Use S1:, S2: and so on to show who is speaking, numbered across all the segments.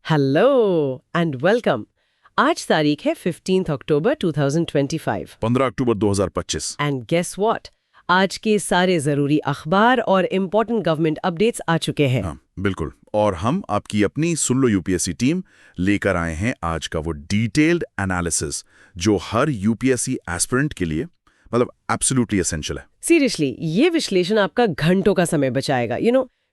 S1: Hello and welcome. आज तारीख है 15 अक्टूबर 2025
S2: 15 अक्टूबर 2025।
S1: एंड गेस व्हाट, आज के सारे जरूरी अखबार और इम्पोर्टेंट गवर्नमेंट अपडेट्स आ चुके हैं।
S2: हाँ, बिल्कुल। और हम आपकी अपनी सुन लो यूपीएससी टीम लेकर आए हैं आज का वो डिटेल्ड एनालिसिस जो हर यूपीएससी एस्पिरेंट के लिए मतलब एब्सोल्युटली एसेंशियल है।
S1: सीरियसली, ये विश्लेषण आपका घंटों का समय बचाएगा।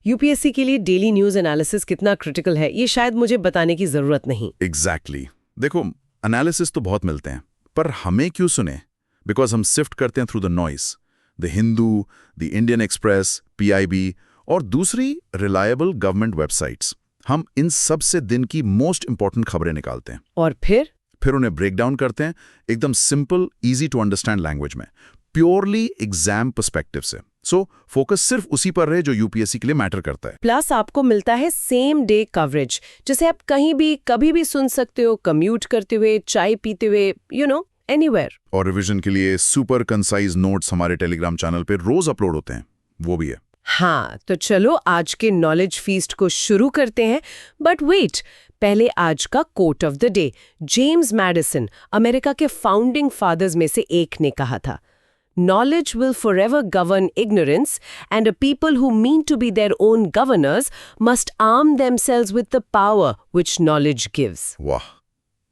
S1: यूपीएससी के लिए डेली न्यूज एनालिसिस कितना क्रिटिकल है, ये शायद मुझे बताने की जरूरत नहीं।
S2: एग्जैक्टली। देखो, एनालिसिस तो बहुत मिलते हैं, पर हमें क्यों सुने? बिकॉज हम सिफ्ट करते हैं through the noise. The Hindu, the Indian express, PIB और दूसरी रिलायबल गवर्नमेंट वेबसाइट्स, हम इन सब से दिन की मोस्ट इंपॉर्टेंट खबरें निकालते हैं
S1: और फिर
S2: उन्हें ब्रेक डाउन करते हैं एकदम simple, easy to understand language में, प्योरली एग्जाम पर्सपेक्टिव से। सो फोकस सिर्फ उसी पर रहे जो यूपीएससी के लिए मैटर करता है।
S1: प्लस आपको मिलता है सेम डे कवरेज, जिसे आप कहीं भी कभी भी सुन सकते हो, कम्यूट करते हुए, चाय पीते हुए, एनीवेयर।
S2: और रिवीजन के लिए सुपर कंसाइज नोट्स हमारे टेलीग्राम चैनल पे रोज अपलोड होते हैं, वो भी है।
S1: हाँ, तो चलो आज के नॉलेज फीस्ट को शुरू करते हैं। बट वेट, पहले आज का quote of the day. James Madison, America के फाउंडिंग फादर्स में से एक ने कहा था, Knowledge will forever govern ignorance, and a people who mean to be their own governors must arm themselves with the power which knowledge gives.
S2: वाह,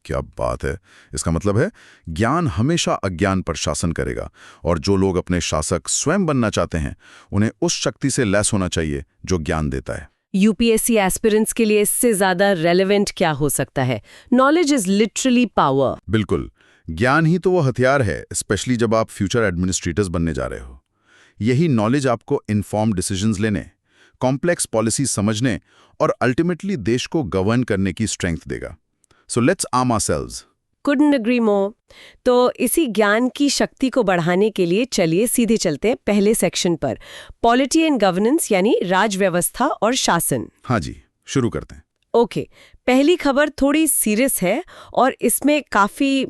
S2: क्या बात है! इसका मतलब है ज्ञान हमेशा अज्ञान पर शासन करेगा, और जो लोग अपने शासक स्वयं बनना चाहते हैं उन्हें उस शक्ति से लैस होना चाहिए जो ज्ञान देता है।
S1: यूपीएससी एस्पिरेंट्स के लिए इससे ज्यादा रेलेवेंट क्या हो सकता है? Knowledge is literally power.
S2: बिल्कुल, ज्ञान ही तो वो हथियार है, स्पेशली जब आप फ्यूचर एडमिनिस्ट्रेटर्स बनने जा रहे हो। यही नॉलेज आपको इन्फॉर्म्ड डिसीजंस लेने, कॉम्प्लेक्स पॉलिसी समझने और अल्टीमेटली देश को गवर्न करने की स्ट्रेंथ देगा। So let's arm ourselves.
S1: Couldn't agree more। तो इसी ज्ञान की शक्ति को बढ़ाने के लिए चलिए सीधे चलते हैं पहले सेक्शन पर, पॉलिटी एंड गवर्नेंस यानी राज व्यवस्था और शासन।
S2: हाँ जी, शुरू करते हैं।
S1: ओके, पहली खबर थोड़ी सीरियस है और इसमें काफ़ी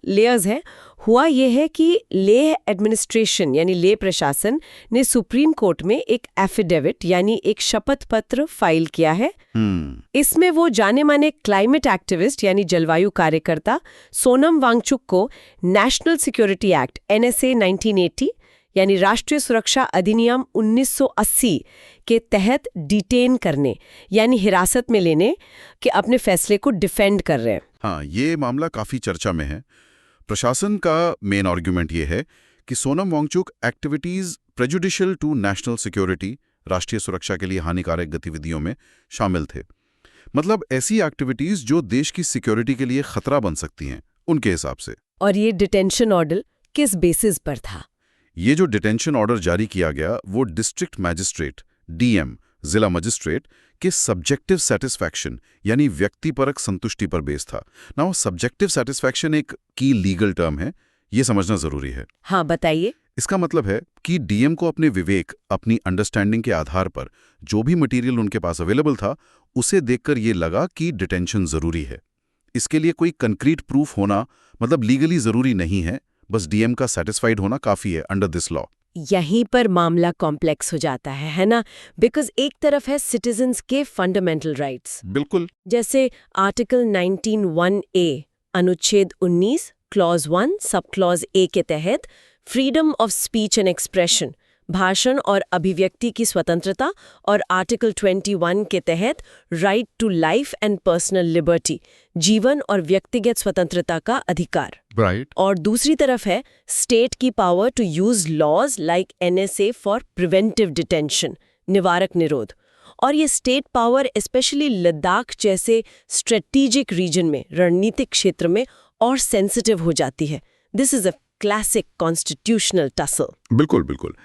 S1: लेयर्स हैं। हुआ ये है कि लेह एडमिनिस्ट्रेशन यानी लेह प्रशासन ने सुप्रीम कोर्ट में एक एफिडेविट यानी एक शपथ पत्र फाइल किया है। इसमें वो जाने माने क्लाइमेट एक्टिविस्ट यानी जलवायु कार्यकर्ता सोनम वांगचुक को नेशनल सिक्योरिटी एक्ट NSA 1980 यानी राष्ट्रीय सुरक्षा अधिनियम 1980 के तहत डिटेन करने यानी हिरासत में लेने के अपने फैसले को डिफेंड कर रहे हैं।
S2: हाँ, ये मामला काफी चर्चा में है। प्रशासन का मेन आर्गुमेंट ये है कि Sonam Wangchuk activities prejudicial to national security, राष्ट्रीय सुरक्षा के लिए हानिकारक गतिविधियों में शामिल थे। मतलब ऐसी एक्टिविटीज जो देश की सिक्योरिटी के लिए खतरा बन सकती हैं उनके हिसाब से।
S1: और ये डिटेंशन ऑर्डर किस बेसिस पर था?
S2: ये जो डिटेंशन ऑर्डर जारी किया गया वो डिस्ट्रिक्ट मैजिस्ट्रेट DM, जिला मजिस्ट्रेट के सब्जेक्टिव सेटिस्फैक्शन यानी व्यक्तिपरक संतुष्टि पर बेस था ना। वो सब्जेक्टिव सेटिस्फैक्शन एक की लीगल टर्म है, ये समझना जरूरी है।
S1: हाँ, बताइए।
S2: इसका मतलब है कि DM को अपने विवेक, अपनी अंडरस्टैंडिंग के आधार पर जो भी मटेरियल उनके पास अवेलेबल था उसे देखकर ये लगा कि डिटेंशन जरूरी है। इसके लिए कोई कंक्रीट प्रूफ होना लीगली जरूरी नहीं है, बस DM का सेटिस्फाइड होना काफी है अंडर दिस लॉ।
S1: यहीं पर मामला कॉम्प्लेक्स हो जाता है ना? बिकॉज एक तरफ है सिटीजन्स के फंडामेंटल राइट्स,
S2: बिल्कुल,
S1: जैसे आर्टिकल 19(1)(a) अनुच्छेद 19 क्लॉज 1 सब क्लॉज A के तहत freedom of speech and expression, भाषण और अभिव्यक्ति की स्वतंत्रता, और आर्टिकल 21 के तहत right to life and personal liberty, जीवन और व्यक्तिगत स्वतंत्रता का अधिकार।
S2: राइट।
S1: और दूसरी तरफ है स्टेट की power to use laws like NSA for preventive detention, निवारक निरोध। और ये स्टेट पावर स्पेशली लद्दाख जैसे स्ट्रेटेजिक रीजन में, रणनीतिक क्षेत्र में और सेंसिटिव हो जाती है। This is a classic constitutional tussle.
S2: बिल्कुल बिल्कुल।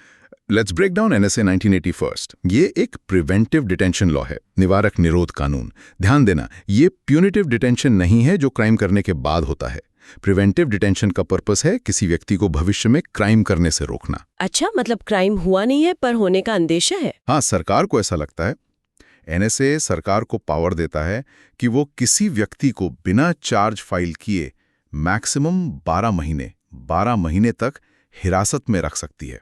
S2: Let's break down NSA 1980 first. ये एक प्रिवेंटिव डिटेंशन लॉ है, निवारक निरोध कानून। ध्यान देना, ये प्यूनिटिव डिटेंशन नहीं है जो क्राइम करने के बाद होता है। प्रिवेंटिव डिटेंशन का पर्पस है किसी व्यक्ति को भविष्य में क्राइम करने से रोकना।
S1: अच्छा, क्राइम हुआ नहीं है पर होने का अंदेशा है।
S2: हाँ, सरकार को ऐसा लगता है। NSA सरकार को पावर देता है कि वो किसी व्यक्ति को बिना चार्ज फाइल किए मैक्सिमम 12 महीने तक हिरासत में रख सकती है।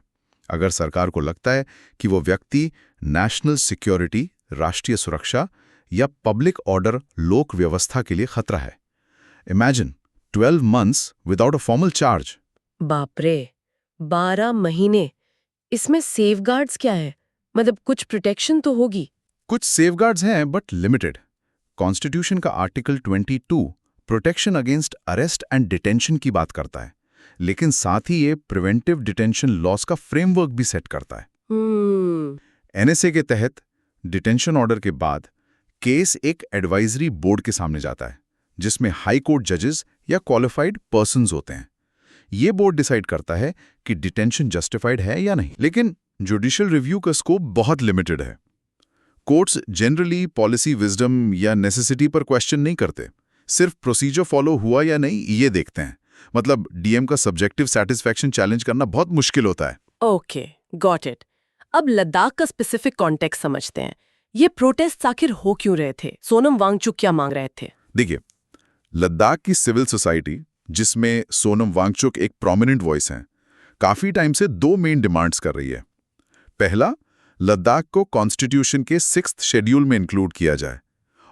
S2: अगर सरकार को लगता है कि वो व्यक्ति नेशनल सिक्योरिटी, राष्ट्रीय सुरक्षा या पब्लिक ऑर्डर लोक व्यवस्था के लिए खतरा है। Imagine 12 months without a formal charge.
S1: बाप रे, 12 महीने। इसमें सेफगार्ड्स क्या है? मतलब कुछ प्रोटेक्शन तो होगी।
S2: कुछ सेफगार्ड्स हैं बट लिमिटेड। कॉन्स्टिट्यूशन का article 22 protection against arrest and detention की बात करता है, लेकिन साथ ही ये प्रिवेंटिव डिटेंशन लॉस का फ्रेमवर्क भी सेट करता है। एनएसए के तहत डिटेंशन ऑर्डर के बाद केस एक एडवाइजरी बोर्ड के सामने जाता है, जिसमें हाई कोर्ट जजेस या क्वालिफाइड पर्सन्स होते हैं। ये बोर्ड डिसाइड करता है कि डिटेंशन जस्टिफाइड है या नहीं, लेकिन जुडिशियल रिव्यू का स्कोप बहुत लिमिटेड है। कोर्ट्स जनरली पॉलिसी विजडम या नेसेसिटी पर क्वेश्चन नहीं करते, सिर्फ प्रोसीजर फॉलो हुआ या नहीं ये देखते हैं। मतलब डीएम का सब्जेक्टिव सेटिस्फैक्शन चैलेंज करना बहुत मुश्किल होता है।
S1: Okay, got it. अब लद्दाख का स्पेसिफिक कॉन्टेक्स्ट समझते हैं। ये प्रोटेस्ट आखिर हो क्यों रहे थे? सोनम वांगचुक क्या मांग रहे थे?
S2: देखिए, लद्दाख की सिविल सोसाइटी, जिसमें सोनम वांगचुक एक प्रोमिनेंट वॉइस हैं, काफी टाइम से दो मेन डिमांड्स कर रही है। पहला, लद्दाख को कॉन्स्टिट्यूशन के 6th शेड्यूल में इंक्लूड किया जाए,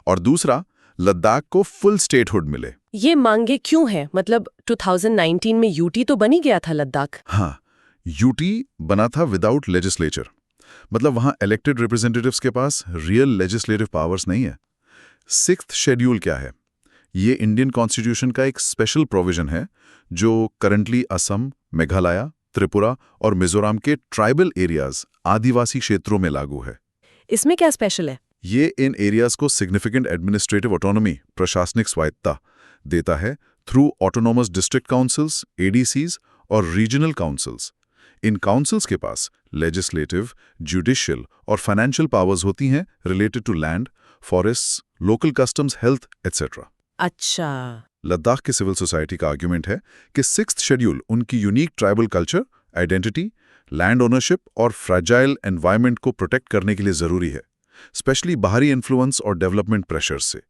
S2: और दूसरा, लद्दाख को फुल स्टेटहुड मिले।
S1: ये मांगे क्यों है? मतलब 2019 में यूटी तो बनी गया था लद्दाख।
S2: हाँ, यूटी बना था विदाउट लेजिस्लेचर। मतलब वहां इलेक्टेड रिप्रेजेंटेटिव्स के पास रियल लेजिस्लेटिव पावर्स नहीं है। 6th शेड्यूल क्या है? ये इंडियन कॉन्स्टिट्यूशन का एक स्पेशल प्रोविजन है जो करंटली असम, मेघालय, त्रिपुरा और मिजोरम के ट्राइबल एरियाज, आदिवासी क्षेत्रों में लागू है।
S1: इसमें क्या स्पेशल है?
S2: ये इन एरियाज को सिग्निफिकेंट एडमिनिस्ट्रेटिव ऑटोनॉमी, प्रशासनिक स्वायत्ता देता है through autonomous district councils, ADCs और रीजनल काउंसिल्स। इन काउंसिल्स के पास लेजिस्लेटिव, जुडिशियल और फाइनेंशियल पावर्स होती हैं related to land, forests, local customs, health etcetera.
S1: अच्छा।
S2: लद्दाख की सिविल सोसाइटी का आर्ग्यूमेंट है कि 6th शेड्यूल उनकी unique tribal culture, identity, land ownership और फ्रेजाइल एनवायरनमेंट को प्रोटेक्ट करने के लिए जरूरी है, स्पेशली बाहरी इन्फ्लुएंस और डेवलपमेंट प्रेशर से।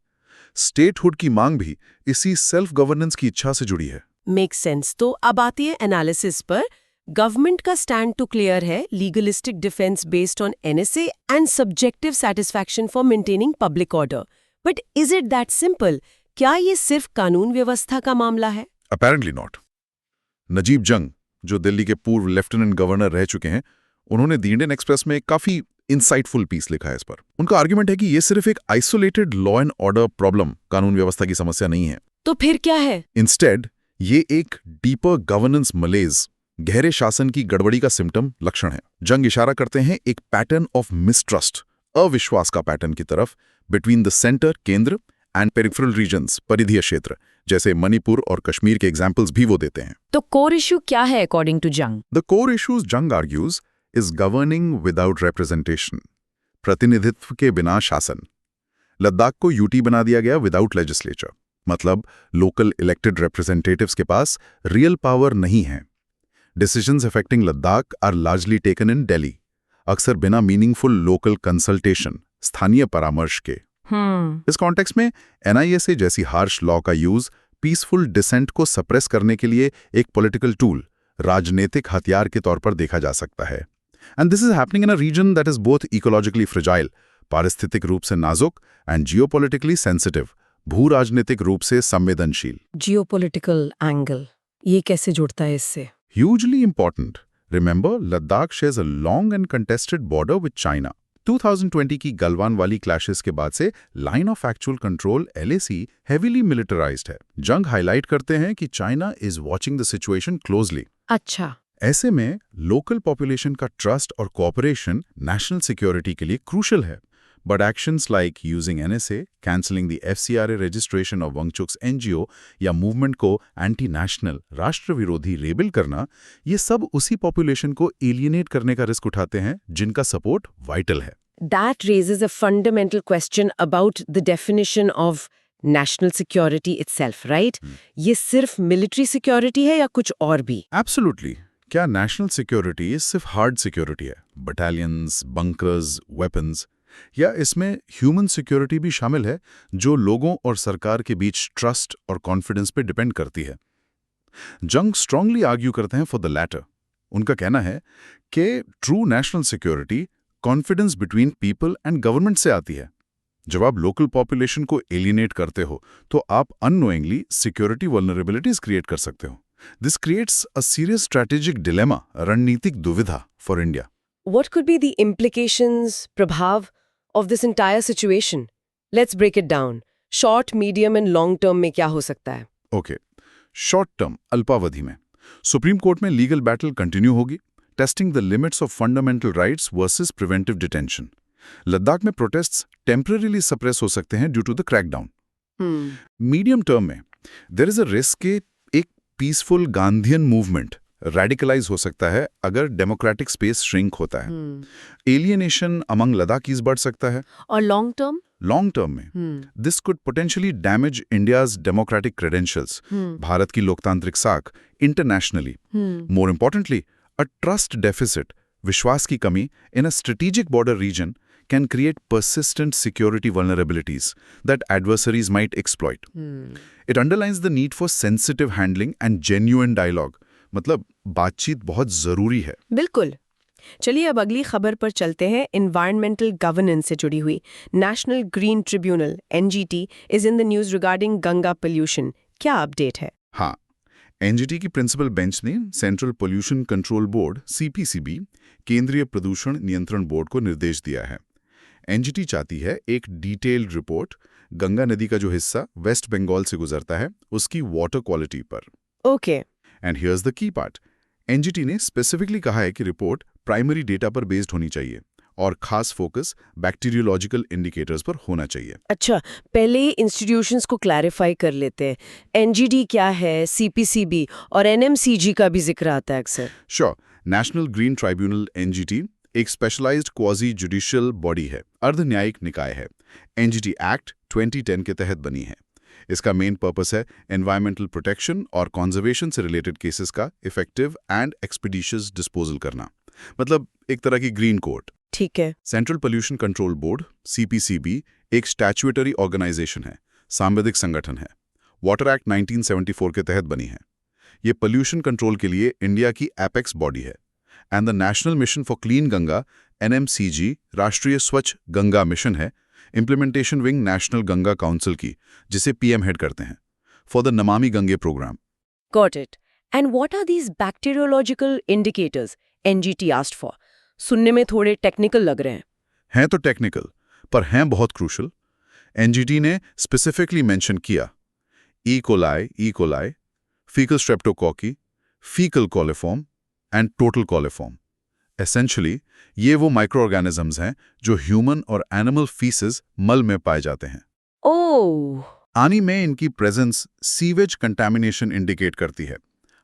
S2: स्टेटहुड की मांग भी इसी सेल्फ गवर्नेंस की इच्छा से जुड़ी है।
S1: Make sense. तो अब आती है एनालिसिस पर। गवर्नमेंट का स्टैंड तो क्लियर है, legalistic defence based on NSA and subjective satisfaction for maintaining public order. But is it that simple? क्या ये सिर्फ कानून व्यवस्था का मामला है?
S2: Apparently not. नजीब जंग, जो दिल्ली के पूर्व लेफ्टिनेंट गवर्नर रह चुके हैं, उन्होंने द इंडियन एक्सप्रेस में काफी इंसाइटफुल पीस लिखा है इस पर। उनका आर्ग्यूमेंट है कि ये सिर्फ एक isolated law and order problem, कानून व्यवस्था की समस्या नहीं है।
S1: तो फिर क्या है?
S2: इंस्टेड ये एक डीपर गवर्नेंस मलेज, गहरे शासन की गड़बड़ी का सिम्टम, लक्षण है। जंग इशारा करते हैं एक पैटर्न ऑफ मिसट्रस्ट, अविश्वास का पैटर्न की तरफ बिटवीन द सेंटर, केंद्र, एंड पेरिफेरल रीजन्स, परिधीय क्षेत्र, जैसे मणिपुर और कश्मीर के एग्जाम्पल्स भी वो देते हैं।
S1: तो कोर इशू क्या है अकॉर्डिंग टू जंग?
S2: द कोर इश्यूज जंग argues is governing without representation, प्रतिनिधित्व के बिना शासन। लद्दाख को यूटी बना दिया गया विदाउट लेजिस्लेचर, मतलब लोकल इलेक्टेड रिप्रेजेंटेटिव्स के पास रियल पावर नहीं है। Decisions affecting Ladakh are largely taken in Delhi, अक्सर बिना मीनिंगफुल लोकल कंसल्टेशन, स्थानीय परामर्श के। इस कॉन्टेक्स्ट में एनआईएसए जैसी हार्श लॉ का यूज पीसफुल डिसेंट को सप्रेस करने के लिए एक पॉलिटिकल टूल, राजनीतिक हथियार के तौर पर देखा जा सकता है। And this is happening in a region that is both ecologically fragile, पारिस्थितिक रूप से नाजुक, एंड जियोपॉलिटिकली सेंसिटिव, भू राजनीतिक रूप से संवेदनशील।
S1: जियोपॉलिटिकल एंगल, ये कैसे जुड़ता है इससे?
S2: Hugely important. Remember, Ladakh shares a long and contested border with China. 2020 की गलवान वाली क्लैशेस के बाद से line of actual control LAC heavily militarised है। जंग हाईलाइट करते हैं कि China is watching the situation closely.
S1: अच्छा।
S2: ऐसे में लोकल पॉपुलेशन का ट्रस्ट और कोऑपरेशन नेशनल सिक्योरिटी के लिए क्रूशल है। But actions like using NSA, cancelling the FCRA registration of Wangchuk's NGO या मूवमेंट को एंटी-नेशनल, राष्ट्र विरोधी लेबल करना, ये सब उसी पॉपुलेशन को एलियनेट करने का रिस्क उठाते हैं जिनका सपोर्ट वाइटल है।
S1: That raises a fundamental question about the definition of national security itself, right? ये सिर्फ मिलिट्री सिक्योरिटी है या कुछ और भी?
S2: Absolutely. क्या नेशनल सिक्योरिटी सिर्फ हार्ड सिक्योरिटी है, बटालियंस, बंकर्स, वेपन्स, या इसमें ह्यूमन सिक्योरिटी भी शामिल है जो लोगों और सरकार के बीच ट्रस्ट और कॉन्फिडेंस पे डिपेंड करती है? जंग स्ट्रांगली आर्ग्यू करते हैं फॉर द लैटर। उनका कहना है कि true national security confidence between people and government से आती है। जब आप लोकल पॉपुलेशन को एलिनेट करते हो तो आप अननोइंगली सिक्योरिटी वल्नरेबिलिटीज क्रिएट कर सकते हो। This creates a serious strategic dilemma, रणनीतिक दुविधा for India.
S1: What could be the implications, प्रभाव of this entire situation? Let's break it down. Short, medium and long term में क्या हो सकता है?
S2: ओके, शॉर्ट टर्म अल्पावधि में सुप्रीम कोर्ट में लीगल बैटल कंटिन्यू होगी, testing the limits of fundamental rights versus preventive detention. Ladakh में प्रोटेस्ट्स टेम्पररीली सप्रेस हो सकते हैं due to the crackdown. Medium term में देयर इज अ रिस्क के एक पीसफुल गांधीयन मूवमेंट रेडिकलाइज हो सकता है अगर डेमोक्रेटिक स्पेस श्रिंक होता है। एलियनेशन अमंग लद्दाखीज बढ़ सकता है।
S1: और लॉन्ग टर्म?
S2: लॉन्ग टर्म में this could potentially damage India's democratic credentials, Bharat की लोकतांत्रिक साख internationally. More importantly, a trust deficit, विश्वास की कमी in a strategic border region can create persistent security vulnerabilities that adversaries might exploit. It underlines the need for sensitive handling and genuine dialogue. मतलब बातचीत बहुत जरूरी है।
S1: बिल्कुल। चलिए अब अगली खबर पर चलते हैं। एनवायरमेंटल गवर्नेंस से जुड़ी हुई national green tribunal (NGT) is in the news regarding Ganga pollution. क्या अपडेट है?
S2: हाँ, NGT की प्रिंसिपल बेंच ने central pollution control board (CPCB) केंद्रीय प्रदूषण नियंत्रण बोर्ड को निर्देश दिया है। NGT चाहती है एक डिटेल्ड रिपोर्ट गंगा नदी का जो हिस्सा वेस्ट बंगाल से गुजरता है उसकी वाटर क्वालिटी पर।
S1: Okay.
S2: And here's the key part, NGT ने स्पेसिफिकली कहा है कि रिपोर्ट प्राइमरी डेटा पर बेस्ड होनी चाहिए और खास फोकस बैक्टीरियोलॉजिकल इंडिकेटर्स पर होना चाहिए।
S1: अच्छा, पहले इंस्टीट्यूशंस को क्लैरिफाई कर लेते हैं। NGT क्या है, CPCB और NMCG का भी जिक्र आता है अक्सर।
S2: Sure, national green tribunal NGT एक स्पेशलाइज्ड क्वाजी जुडिशियल बॉडी है, अर्धन्यायिक निकाय है। NGT एक्ट 2010 के तहत बनी है। इसका मेन पर्पस है एनवायरमेंटल प्रोटेक्शन और कंजर्वेशन से रिलेटेड केसेस का इफेक्टिव एंड एक्सपीडिशियस डिस्पोजल करना, मतलब एक तरह की ग्रीन कोर्ट।
S1: ठीक है।
S2: Central pollution control board (CPCB) एक स्टैट्यूटरी ऑर्गेनाइजेशन है, सांविधिक संगठन है। वाटर एक्ट 1974 के तहत बनी है। ये पोल्यूशन कंट्रोल के लिए इंडिया की एपेक्स बॉडी है। And the national mission for clean Ganga (NMCG) राष्ट्रीय स्वच्छ गंगा मिशन है, implementation wing national Ganga council की, जिसे PM हेड करते हैं, for the Namami Gange programme.
S1: Got it. And what are these bacteriological indicators NGT asked for? सुनने में थोड़े टेक्निकल लग रहे हैं।
S2: हैं तो टेक्निकल, पर हैं बहुत क्रूशल। NGT ने स्पेसिफिकली मेंशन किया E. coli, faecal streptococci, faecal coliform and total coliform. Essentially ये वो माइक्रो ऑर्गेनिजम्स हैं जो ह्यूमन और एनिमल फीसेस मल में पाए जाते हैं।
S1: ओह।
S2: पानी में इनकी प्रेजेंस सीवेज कंटामिनेशन इंडिकेट करती है।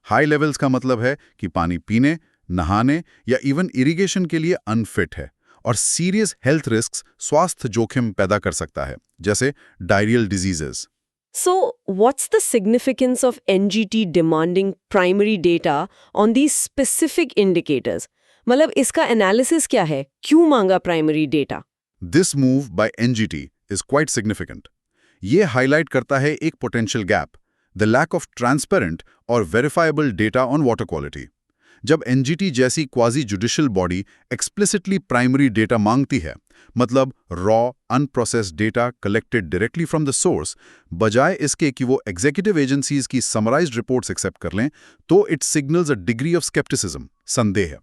S2: हाई लेवल्स का मतलब है कि पानी पीने, नहाने या इवन इरिगेशन के लिए अनफिट है और सीरियस हेल्थ रिस्क्स, स्वास्थ्य जोखिम पैदा कर सकता है, जैसे diarrhoeal diseases.
S1: So, what's the significance of NGT demanding primary data on these specific indicators? मतलब इसका एनालिसिस क्या है? क्यों मांगा primary data?
S2: This move by NGT is quite significant. ये हाईलाइट करता है एक potential gap, the lack of transparent और verifiable data on water quality. जब NGT जैसी quasi judicial body explicitly primary data मांगती है, मतलब raw unprocessed data collected directly from the source, बजाय इसके कि वो एग्जीक्यूटिव एजेंसीज की समराइज्ड रिपोर्ट्स एक्सेप्ट कर लें, तो it signals a degree of scepticism, संदेह।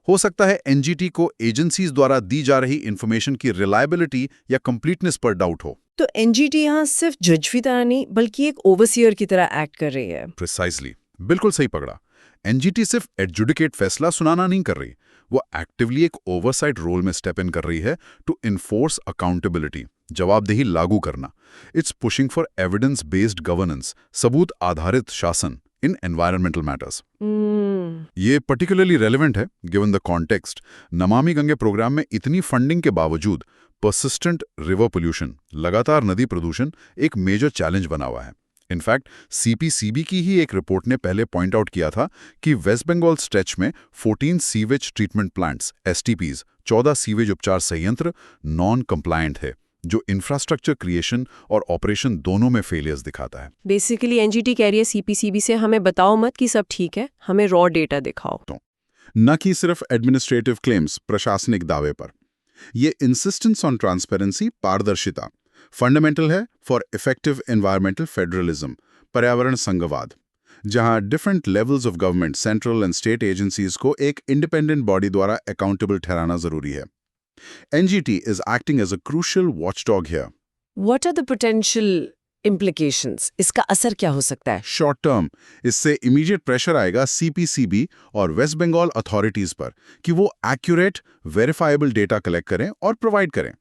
S2: हो सकता है NGT को एजेंसीज द्वारा दी जा रही इंफॉर्मेशन की रिलायबिलिटी या कंप्लीटनेस पर डाउट हो।
S1: तो NGT यहाँ सिर्फ जज की तरह नहीं बल्कि एक ओवरसीयर की तरह एक्ट कर रही है।
S2: प्रिसाइजली, बिल्कुल सही पकड़ा। NGT सिर्फ एडजुडिकेट फैसला सुनाना नहीं कर रही, वो एक्टिवली एक ओवरसाइट रोल में स्टेप इन कर रही है टू इन्फोर्स अकाउंटेबिलिटी, जवाबदेही लागू करना। It's pushing for evidence based governance, सबूत आधारित शासन इन एनवायरमेंटल मैटर्स। ये पर्टिकुलरली रेलेवेंट है given the context. Namami Gange programme में इतनी फंडिंग के बावजूद पर्सिस्टेंट रिवर पोल्यूशन, लगातार नदी प्रदूषण एक मेजर चैलेंज बना हुआ है। इनफैक्ट CPCB की ही एक रिपोर्ट ने पहले पॉइंट आउट किया था कि वेस्ट बंगाल स्ट्रेच में 14 sewage treatment plants (STPs), 14 sewage उपचार संयंत्र नॉन कंप्लायंट है, जो इंफ्रास्ट्रक्चर क्रिएशन और ऑपरेशन दोनों में फेलियर्स दिखाता है।
S1: बेसिकली NGT कह रही है CPCB से, हमें बताओ मत कि सब ठीक है, हमें रॉ डेटा दिखाओ।
S2: तो न कि सिर्फ एडमिनिस्ट्रेटिव क्लेम्स, प्रशासनिक दावे पर। ये इंसिस्टेंस ऑन ट्रांसपेरेंसी, पारदर्शिता, फंडामेंटल है फॉर इफेक्टिव एनवायरमेंटल फेडरलिज्म, पर्यावरण संघवाद, जहां different levels of government, central and state agencies को एक इंडिपेंडेंट बॉडी द्वारा अकाउंटेबल ठहराना जरूरी है। NGT is acting as a crucial watchdog here.
S1: What are the potential implications? इसका असर क्या हो सकता है?
S2: शॉर्ट टर्म, इससे इमीडिएट प्रेशर आएगा CPCB और वेस्ट बंगाल अथॉरिटीज पर कि वो एक्यूरेट, वेरीफाइबल डेटा कलेक्ट करें और प्रोवाइड करें।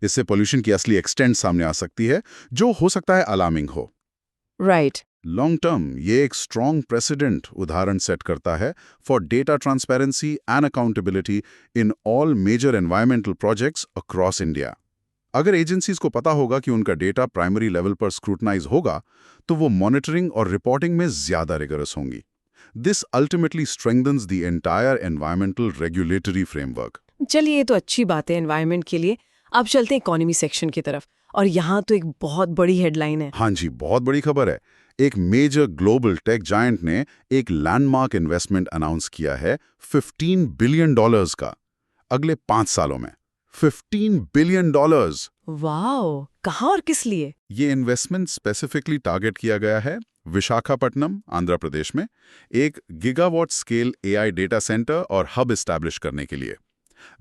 S2: इससे पोल्यूशन की असली एक्सटेंट सामने आ सकती है, जो हो सकता है अलार्मिंग हो।
S1: राइट।
S2: लॉन्ग टर्म, ये एक स्ट्रॉन्ग प्रेसिडेंट उदाहरण सेट करता है for data transparency and accountability in all major environmental projects across India. अगर एजेंसीज को पता होगा कि उनका डेटा प्राइमरी लेवल पर स्क्रूटनाइज होगा, तो वो मॉनिटरिंग और रिपोर्टिंग में ज्यादा रिगरस होंगी। This ultimately strengthens the entire environmental regulatory framework.
S1: चलिए, ये तो अच्छी बात है एनवायरनमेंट के लिए। अब चलते हैं इकोनॉमी सेक्शन की तरफ, और यहाँ तो एक बहुत बड़ी हेडलाइन है।
S2: हाँ जी, बहुत बड़ी खबर है। एक मेजर ग्लोबल टेक जायंट ने एक लैंडमार्क इन्वेस्टमेंट अनाउंस किया है $15 बिलियन का अगले 5 सालों में। $15 बिलियन।
S1: वाओ, कहाँ और किस लिए?
S2: ये इन्वेस्टमेंट स्पेसिफिकली टारगेट किया गया है विशाखापट्टनम, आंध्र प्रदेश में एक gigawatt scale AI data centre और हब एस्टैब्लिश करने के लिए।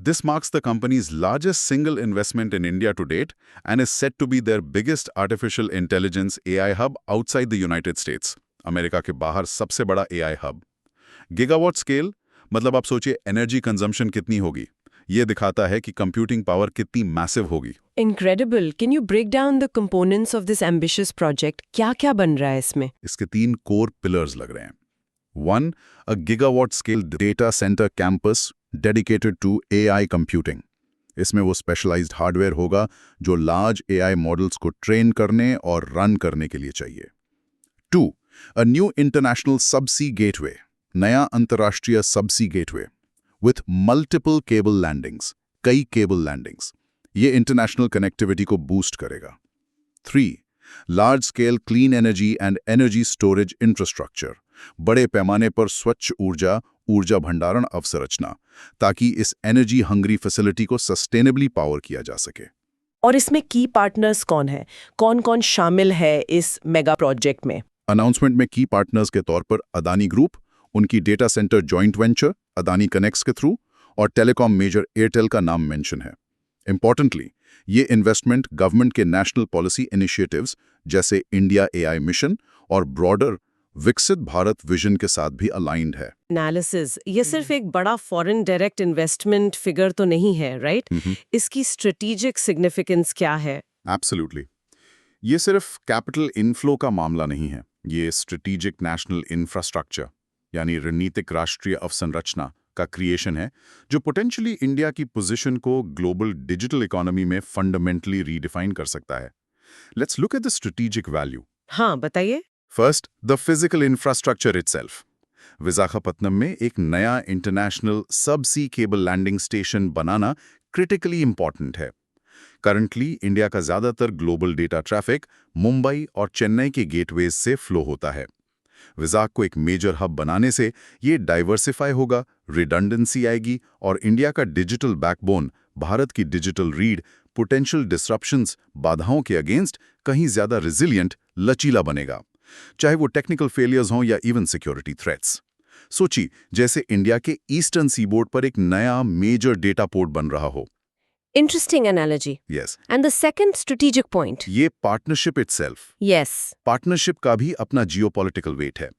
S2: This marks the company's largest single investment in India to date and is set to be their biggest artificial intelligence AI hub outside the United States. America के बाहर सबसे बड़ा AI hub। Gigawatt scale मतलब आप सोचिए energy consumption कितनी होगी। ये दिखाता है कि कंप्यूटिंग पावर कितनी मैसिव होगी।
S1: Incredible. Can you break down the components of this ambitious project? क्या-क्या बन रहा है इसमें?
S2: इसके 3 कोर पिलर्स लग रहे हैं। 1. A gigawatt scale data center campus dedicated to AI computing. इसमें वो स्पेशलाइज्ड हार्डवेयर होगा जो लार्ज AI मॉडल्स को ट्रेन करने और रन करने के लिए चाहिए। 2. A new international subsea gateway. नया अंतर्राष्ट्रीय subsea gateway with multiple cable landings, कई केबल लैंडिंग्स। ये इंटरनेशनल कनेक्टिविटी को बूस्ट करेगा। 3. Large scale clean energy and energy storage infrastructure, बड़े पैमाने पर स्वच्छ ऊर्जा भंडारण अवसंरचना, ताकि इस एनर्जी हंग्री फैसिलिटी को सस्टेनेबली पावर किया जा सके।
S1: और इसमें की पार्टनर्स कौन है? कौन-कौन शामिल है इस मेगा प्रोजेक्ट में?
S2: अनाउंसमेंट में की पार्टनर्स के तौर पर अदानी ग्रुप, उनकी data centre joint venture Adani connects के थ्रू, और टेलीकॉम मेजर एयरटेल का नाम मेंशन है। इंपॉर्टेंटली, ये इन्वेस्टमेंट गवर्नमेंट के नेशनल पॉलिसी इनिशिएटिव्स जैसे इंडिया AI मिशन और ब्रॉडर विकसित भारत विजन के साथ भी अलाइंड है।
S1: एनालिसिस, ये सिर्फ एक बड़ा फॉरेन डायरेक्ट इन्वेस्टमेंट फिगर तो नहीं है, राइट? इसकी स्ट्रेटेजिक सिग्निफिकेंस क्या है?
S2: एब्सोल्युटली। ये सिर्फ कैपिटल इनफ्लो का मामला नहीं है, ये स्ट्रेटेजिक नेशनल इंफ्रास्ट्रक्चर यानी रणनीतिक राष्ट्रीय अवसंरचना का क्रिएशन है, जो पोटेंशियली इंडिया की पोजीशन को ग्लोबल डिजिटल इकोनॉमी में फंडामेंटली रीडिफाइन कर सकता है। Let's look at the strategic value.
S1: हाँ, बताइए।
S2: First, the physical infrastructure itself. Visakhapatnam में एक नया इंटरनेशनल सबसी केबल लैंडिंग स्टेशन बनाना क्रिटिकली इंपॉर्टेंट है। करंटली इंडिया का ज्यादातर ग्लोबल डेटा ट्रैफिक मुंबई और चेन्नई के गेटवेज से फ्लो होता है। विशाख को एक मेजर हब बनाने से ये डाइवर्सिफाई होगा, रिडंडेंसी आएगी और इंडिया का डिजिटल बैकबोन, भारत की डिजिटल रीड, पोटेंशियल डिसरप्शंस, बाधाओं के अगेंस्ट कहीं ज्यादा रिजिलियंट, लचीला बनेगा, चाहे वो टेक्निकल फेलियर्स हों या इवन सिक्योरिटी थ्रेट्स। सोचिए, जैसे इंडिया के ईस्टर्न सीबोर्ड पर एक नया मेजर डेटा पोर्ट बन रहा हो।
S1: Interesting analogy.
S2: Yes.
S1: And the second strategic point.
S2: ये पार्टनरशिप इटसेल्फ।
S1: Yes.
S2: पार्टनरशिप का भी अपना जियोपॉलिटिकल वेट है।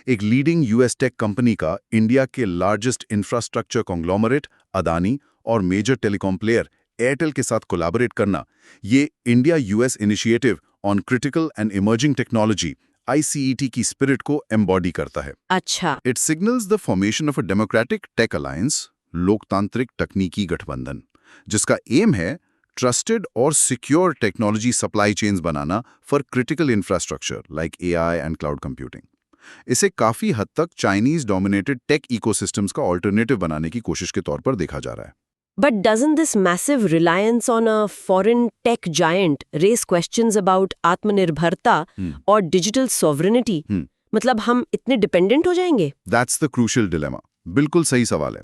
S2: एक लीडिंग US टेक कंपनी का इंडिया के लार्जेस्ट इंफ्रास्ट्रक्चर कॉन्ग्लोमरेट अदानी और मेजर टेलीकॉम प्लेयर एयरटेल के साथ कोलैबोरेट करना, ये India US initiative on critical and emerging technology ICET की स्पिरिट को एम्बॉडी करता है।
S1: अच्छा।
S2: It signals the formation of a democratic tech alliance, लोकतांत्रिक तकनीकी गठबंधन, जिसका एम है ट्रस्टेड और सिक्योर टेक्नोलॉजी सप्लाई चेन्स बनाना for critical infrastructure like AI and cloud computing. इसे काफी हद तक चाइनीज डोमिनेटेड टेक इकोसिस्टम्स का ऑल्टरनेटिव बनाने की कोशिश के तौर पर देखा जा रहा है।
S1: But doesn't this massive reliance on a foreign tech giant raise questions about आत्मनिर्भरता और digital sovereignty? मतलब हम इतने डिपेंडेंट हो जाएंगे?
S2: That's the crucial dilemma. बिल्कुल सही सवाल है।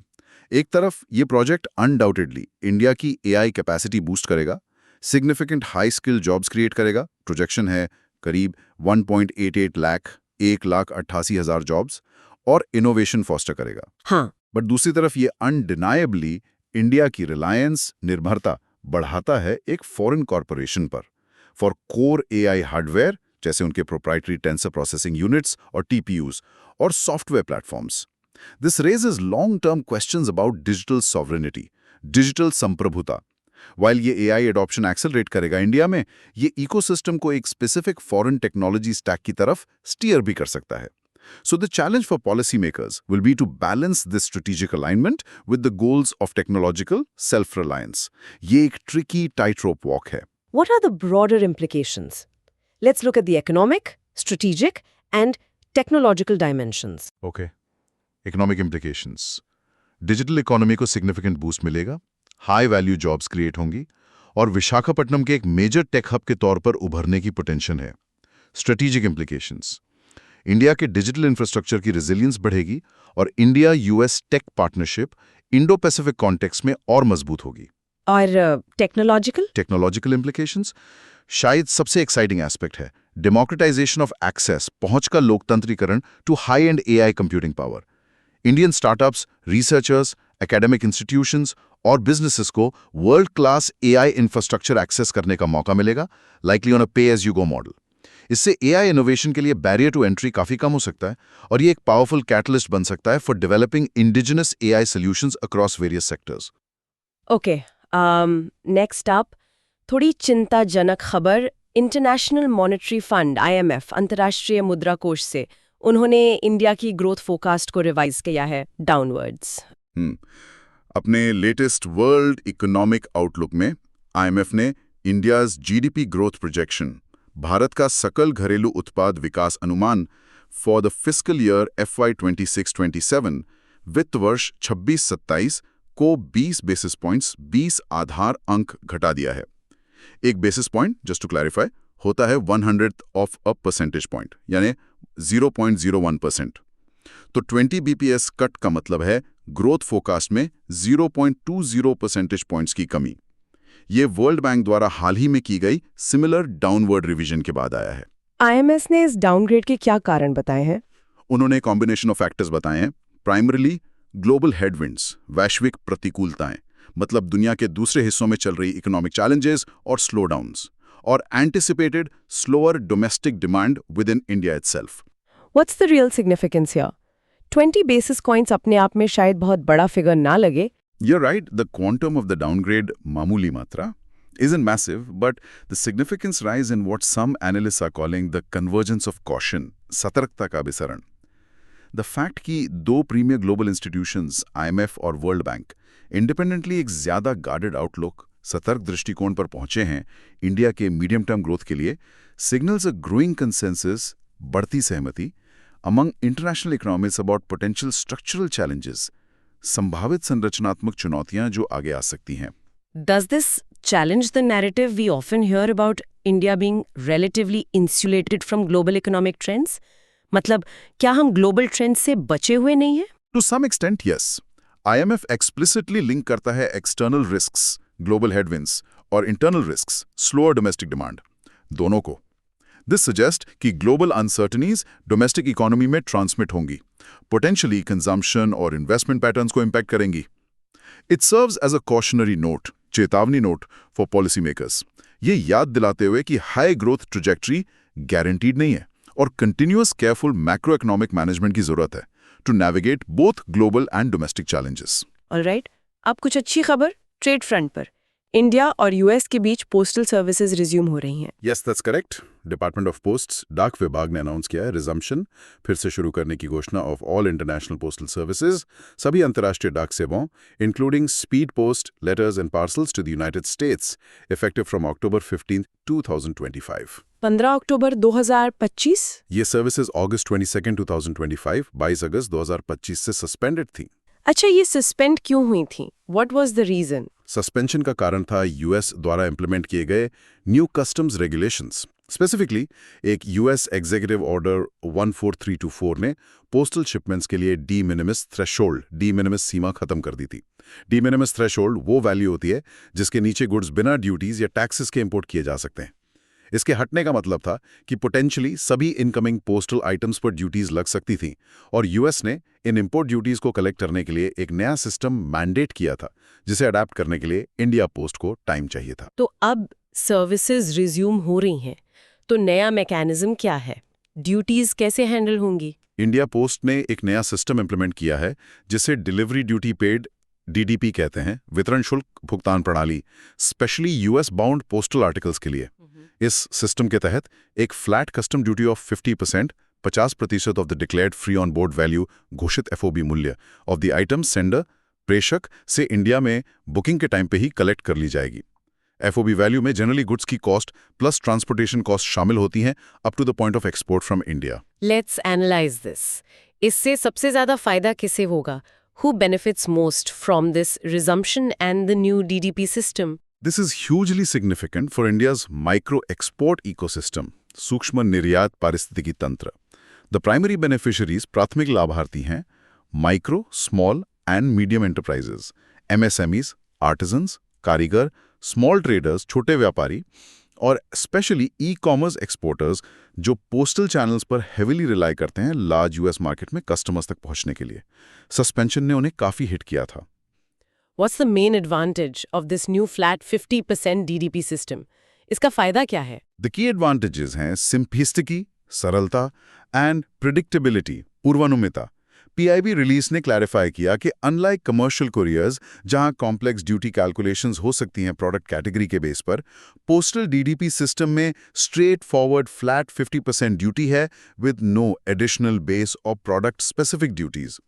S2: एक तरफ ये प्रोजेक्ट अनडाउटेडली इंडिया की AI कैपेसिटी बूस्ट करेगा, significant high skill jobs create करेगा। प्रोजेक्शन है करीब 1.88 लाख 1,88,000 जॉब्स, और इनोवेशन फॉस्टर करेगा।
S1: हाँ।
S2: बट दूसरी तरफ ये अनडिनायबली इंडिया की रिलायंस निर्भरता बढ़ाता है एक फॉरेन कॉरपोरेशन पर फॉर कोर एआई हार्डवेयर, जैसे उनके प्रोप्राइटरी टेंसर प्रोसेसिंग यूनिट्स और टीपीयूज और software platforms. This raises long term questions about digital sovereignty, digital संप्रभुता। वाइल ये एआई एडॉप्शन एक्सेलरेट करेगा इंडिया में, ये इकोसिस्टम को एक स्पेसिफिक फॉरेन टेक्नोलॉजी स्टैक की तरफ स्टीयर भी कर सकता है। So the challenge for policymakers will be to balance this strategic alignment with the goals of technological self-reliance. ये एक tricky tightrope walk है।
S1: What are the broader implications? Let's look at the economic, strategic, and technological dimensions.
S2: Okay. Economic implications. Digital economy को significant boost मिलेगा, high value jobs create होंगी, और विशाखापट्टनम के एक major tech hub के तौर पर उभरने की potential है। Strategic implications. इंडिया के डिजिटल इंफ्रास्ट्रक्चर की रेजिलियंस बढ़ेगी और India US tech partnership Indo Pacific context में और मजबूत होगी।
S1: और
S2: टेक्नोलॉजिकल इम्प्लीकेशंस शायद सबसे एक्साइटिंग एस्पेक्ट है। डेमोक्रेटाइजेशन ऑफ एक्सेस, पहुंच का लोकतंत्रीकरण to high end AI computing power. Indian startups, researchers, academic institutions और बिजनेसेस को world class AI infrastructure access करने का मौका मिलेगा, likely on a pay as you go model. इससे एआई इनोवेशन के लिए बैरियर टू एंट्री काफी कम हो सकता है और ये एक पावरफुल कैटलिस्ट बन सकता है for developing indigenous AI solutions across various sectors.
S1: Okay, next up थोड़ी चिंताजनक खबर। इंटरनेशनल मॉनेटरी फंड आईएमएफ, अंतर्राष्ट्रीय मुद्रा कोष से उन्होंने इंडिया की ग्रोथ फोरकास्ट को रिवाइज किया है डाउनवर्ड्स।
S2: अपने लेटेस्ट वर्ल्ड इकोनॉमिक आउटलुक में आईएमएफ ने India's GDP growth projection, Bharat का सकल घरेलू उत्पाद विकास अनुमान for the fiscal year FY 26-27 वित्त वर्ष 26-27 को 20 बेसिस पॉइंट्स 20 आधार अंक घटा दिया है। एक basis point, just to clarify, होता है 100th of a percentage point, यानी 0.01%। तो 20 BPS कट का मतलब है ग्रोथ फोरकास्ट में 0.20 परसेंटेज पॉइंट्स की कमी। ये वर्ल्ड बैंक द्वारा हाल ही में की गई सिमिलर डाउनवर्ड रिवीजन के बाद आया है।
S1: आईएमएफ ने इस डाउनग्रेड के क्या कारण बताए हैं?
S2: उन्होंने कॉम्बिनेशन ऑफ फैक्टर्स बताए हैं। प्राइमरीली ग्लोबल हेडविंड्स, वैश्विक प्रतिकूलताएं, मतलब दुनिया के दूसरे हिस्सों में चल रही इकोनॉमिक चैलेंजेस और स्लो डाउन्स, और anticipated slower domestic demand with in India itself.
S1: What's the real significance here? 20 basis points अपने आप में शायद बहुत बड़ा फिगर ना लगे।
S2: You're right, the quantum of the downgrade, mamuli matra, isn't massive, but the significance lies in what some analysts are calling the convergence of caution, satarkta ka bisaran. The fact कि दो premier global institutions, IMF और World Bank, independently एक ज़्यादा guarded outlook, सतर्क दृष्टिकोण पर पहुंचे हैं इंडिया के मीडियम टर्म ग्रोथ के लिए, signals a growing consensus, बढ़ती सहमति, among international economies about potential structural challenges, संभावित संरचनात्मक चुनौतियां जो आगे आ सकती हैं।
S1: Does this challenge the narrative we often hear about India being relatively insulated from global economic trends? मतलब क्या हम global trends से बचे हुए नहीं हैं?
S2: To some extent, yes. IMF explicitly link करता है external risks, global headwinds, और internal risks, slower domestic demand, दोनों को। This suggests कि global uncertainties domestic economy में transmit होंगी, potentially consumption और investment patterns को impact करेंगी। It serves as a cautionary note, चेतावनी नोट for policymakers, ये याद दिलाते हुए कि high growth trajectory guaranteed नहीं है और continuous careful macroeconomic management की जरूरत है to navigate both global and domestic challenges.
S1: Alright, अब कुछ अच्छी खबर ट्रेड फ्रंट पर। इंडिया और यूएस के बीच पोस्टल सर्विसेज रिज्यूम हो रही हैं।
S2: Yes, that's correct. Department of posts, डाक विभाग ने अनाउंस किया है रिजम्पशन, फिर से शुरू करने की घोषणा of all international postal services, सभी अंतर्राष्ट्रीय डाक सेवाओं, including speed post, letters and parcels to the United States, effective from October 15, 2025।
S1: 15 अक्टूबर 2025?
S2: ये सर्विसेज August 22, 2025, 22 अगस्त 2025 से सस्पेंडेड थी।
S1: अच्छा, ये सस्पेंड क्यों हुई थी? What was the reason?
S2: Suspension का कारण था यूएस द्वारा इंप्लीमेंट किए गए न्यू कस्टम्स रेगुलेशंस, स्पेसिफिकली एक यूएस एग्जीक्यूटिव ऑर्डर 14324 ने पोस्टल शिपमेंट्स के लिए डी मिनिमस सीमा खत्म कर दी थी। डी मिनिमस थ्रेशोल्ड वो वैल्यू होती है जिसके नीचे गुड्स बिना ड्यूटीज या टैक्सेस के इंपोर्ट किए जा सकते हैं। इसके हटने का मतलब था कि पोटेंशियली सभी इनकमिंग पोस्टल आइटम्स पर ड्यूटीज लग सकती थीं और यूएस ने इन इंपोर्ट ड्यूटीज को कलेक्ट करने के लिए एक नया सिस्टम मैंडेट किया था, जिसे अडेप्ट करने के लिए इंडिया पोस्ट को टाइम चाहिए था।
S1: तो अब सर्विसेज रिज्यूम हो रही हैं, तो नया मैकेनिज्म क्या है? ड्यूटीज कैसे हैंडल होंगी?
S2: इंडिया पोस्ट ने एक नया सिस्टम इंप्लीमेंट किया है जिसे डिलीवरी ड्यूटी पेड डीडीपी कहते हैं, वितरण शुल्क भुगतान प्रणाली, specially US bound postal articles के लिए। इस सिस्टम के तहत एक flat custom duty of 50% of the declared free on board value घोषित एफओबी मूल्य ऑफ द आइटम सेंडर प्रेषक से इंडिया में बुकिंग के टाइम पे ही कलेक्ट कर ली जाएगी। एफओबी वैल्यू में जनरली गुड्स की कॉस्ट प्लस ट्रांसपोर्टेशन कॉस्ट शामिल होती हैं up to the point of export from India.
S1: Let's analyse this. इससे सबसे ज्यादा फायदा किसे होगा? Who benefits most from this resumption and the new DDP system?
S2: This is hugely significant for India's micro-export ecosystem, सूक्ष्म निर्यात पारिस्थितिकी तंत्र। The primary beneficiaries प्राथमिक लाभार्थी हैं micro, small and medium enterprises, MSMEs, artisans, कारीगर, स्मॉल ट्रेडर्स, छोटे व्यापारी और स्पेशली ई-कॉमर्स एक्सपोर्टर्स जो पोस्टल चैनल्स पर हेविली रिलाई करते हैं लार्ज यूएस मार्केट में कस्टमर्स तक पहुंचने के लिए। सस्पेंशन ने उन्हें काफी हिट किया था।
S1: What's the main advantage of this new flat 50% DDP system? इसका फायदा क्या है?
S2: The key advantages हैं सिंप्लिसिटी, सरलता एंड प्रिडिक्टेबिलिटी, पूर्वानुमिता। पीआईबी रिलीज ने क्लैरिफाई किया कि अनलाइक कमर्शियल कुरियर्स जहां कॉम्प्लेक्स ड्यूटी कैलकुलेशंस हो सकती हैं प्रोडक्ट कैटेगरी के बेस पर, पोस्टल डीडीपी सिस्टम में स्ट्रेट फॉरवर्ड फ्लैट 50% ड्यूटी है विद नो एडिशनल बेस और प्रोडक्ट स्पेसिफिक ड्यूटीज।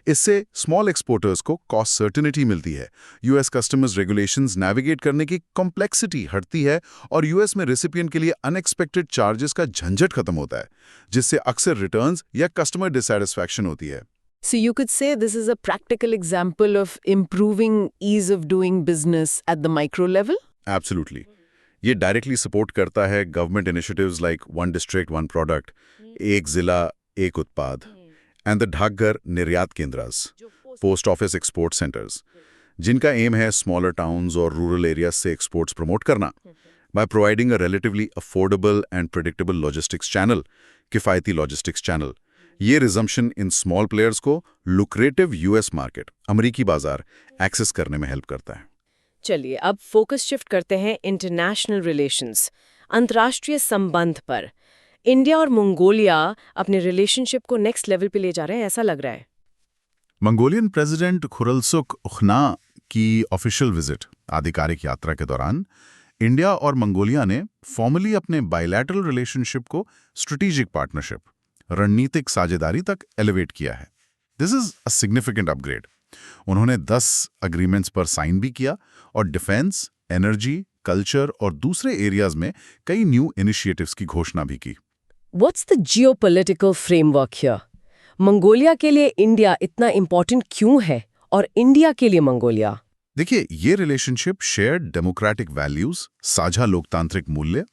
S2: इससे स्मॉल एक्सपोर्टर्स को कॉस्ट सर्टेनिटी मिलती है, यूएस कस्टम्स रेगुलेशंस नेविगेट करने की कॉम्प्लेक्सिटी हटती है और यूएस में रेसिपिएंट के लिए अनएक्सपेक्टेड चार्जेस का झंझट खत्म होता है, जिससे अक्सर रिटर्न्स या कस्टमर डिससैटिस्फैक्शन होती है।
S3: So you could say this is a practical example of improving ease of doing business at the micro level?
S2: Absolutely. ये डायरेक्टली सपोर्ट करता है government initiatives like one district one product, एक जिला एक उत्पाद, and the डाकघर निर्यात केंद्रास, post office export centres, जिनका एम है स्मॉलर टाउन्स और रूरल एरियाज से एक्सपोर्ट्स प्रमोट करना by providing a relatively affordable and predictable logistics channel, किफायती लॉजिस्टिक्स चैनल। ये रिजम्पशन इन स्मॉल प्लेयर्स को लुक्रेटिव यूएस मार्केट, अमेरिकी बाजार एक्सेस करने में हेल्प करता है।
S1: चलिए अब फोकस शिफ्ट करते हैं इंटरनेशनल रिलेशंस, अंतर्राष्ट्रीय संबंध पर। इंडिया और मंगोलिया अपने रिलेशनशिप को नेक्स्ट लेवल पे ले जा रहे हैं, ऐसा लग रहा है।
S2: मंगोलियन प्रेसिडेंट खुरलसुख उखना की ऑफिशियल विजिट, आधिकारिक यात्रा के दौरान इंडिया और मंगोलिया ने फॉर्मली अपने बायलैटरल रिलेशनशिप को स्ट्रेटेजिक पार्टनरशिप, रणनीतिक साझेदारी तक एलिवेट किया है। This is a significant upgrade. उन्होंने 10 अग्रीमेंट्स पर साइन भी किया और डिफेंस, एनर्जी, कल्चर और दूसरे एरियाज में कई न्यू इनिशिएटिव्स की घोषणा भी की।
S1: What's the geopolitical framework here? Mongolia के लिए इंडिया इतना इंपॉर्टेंट क्यों है और इंडिया के लिए मंगोलिया?
S2: देखिए, ये रिलेशनशिप शेयर्ड डेमोक्रेटिक वैल्यूज, साझा लोकतांत्रिक मूल्य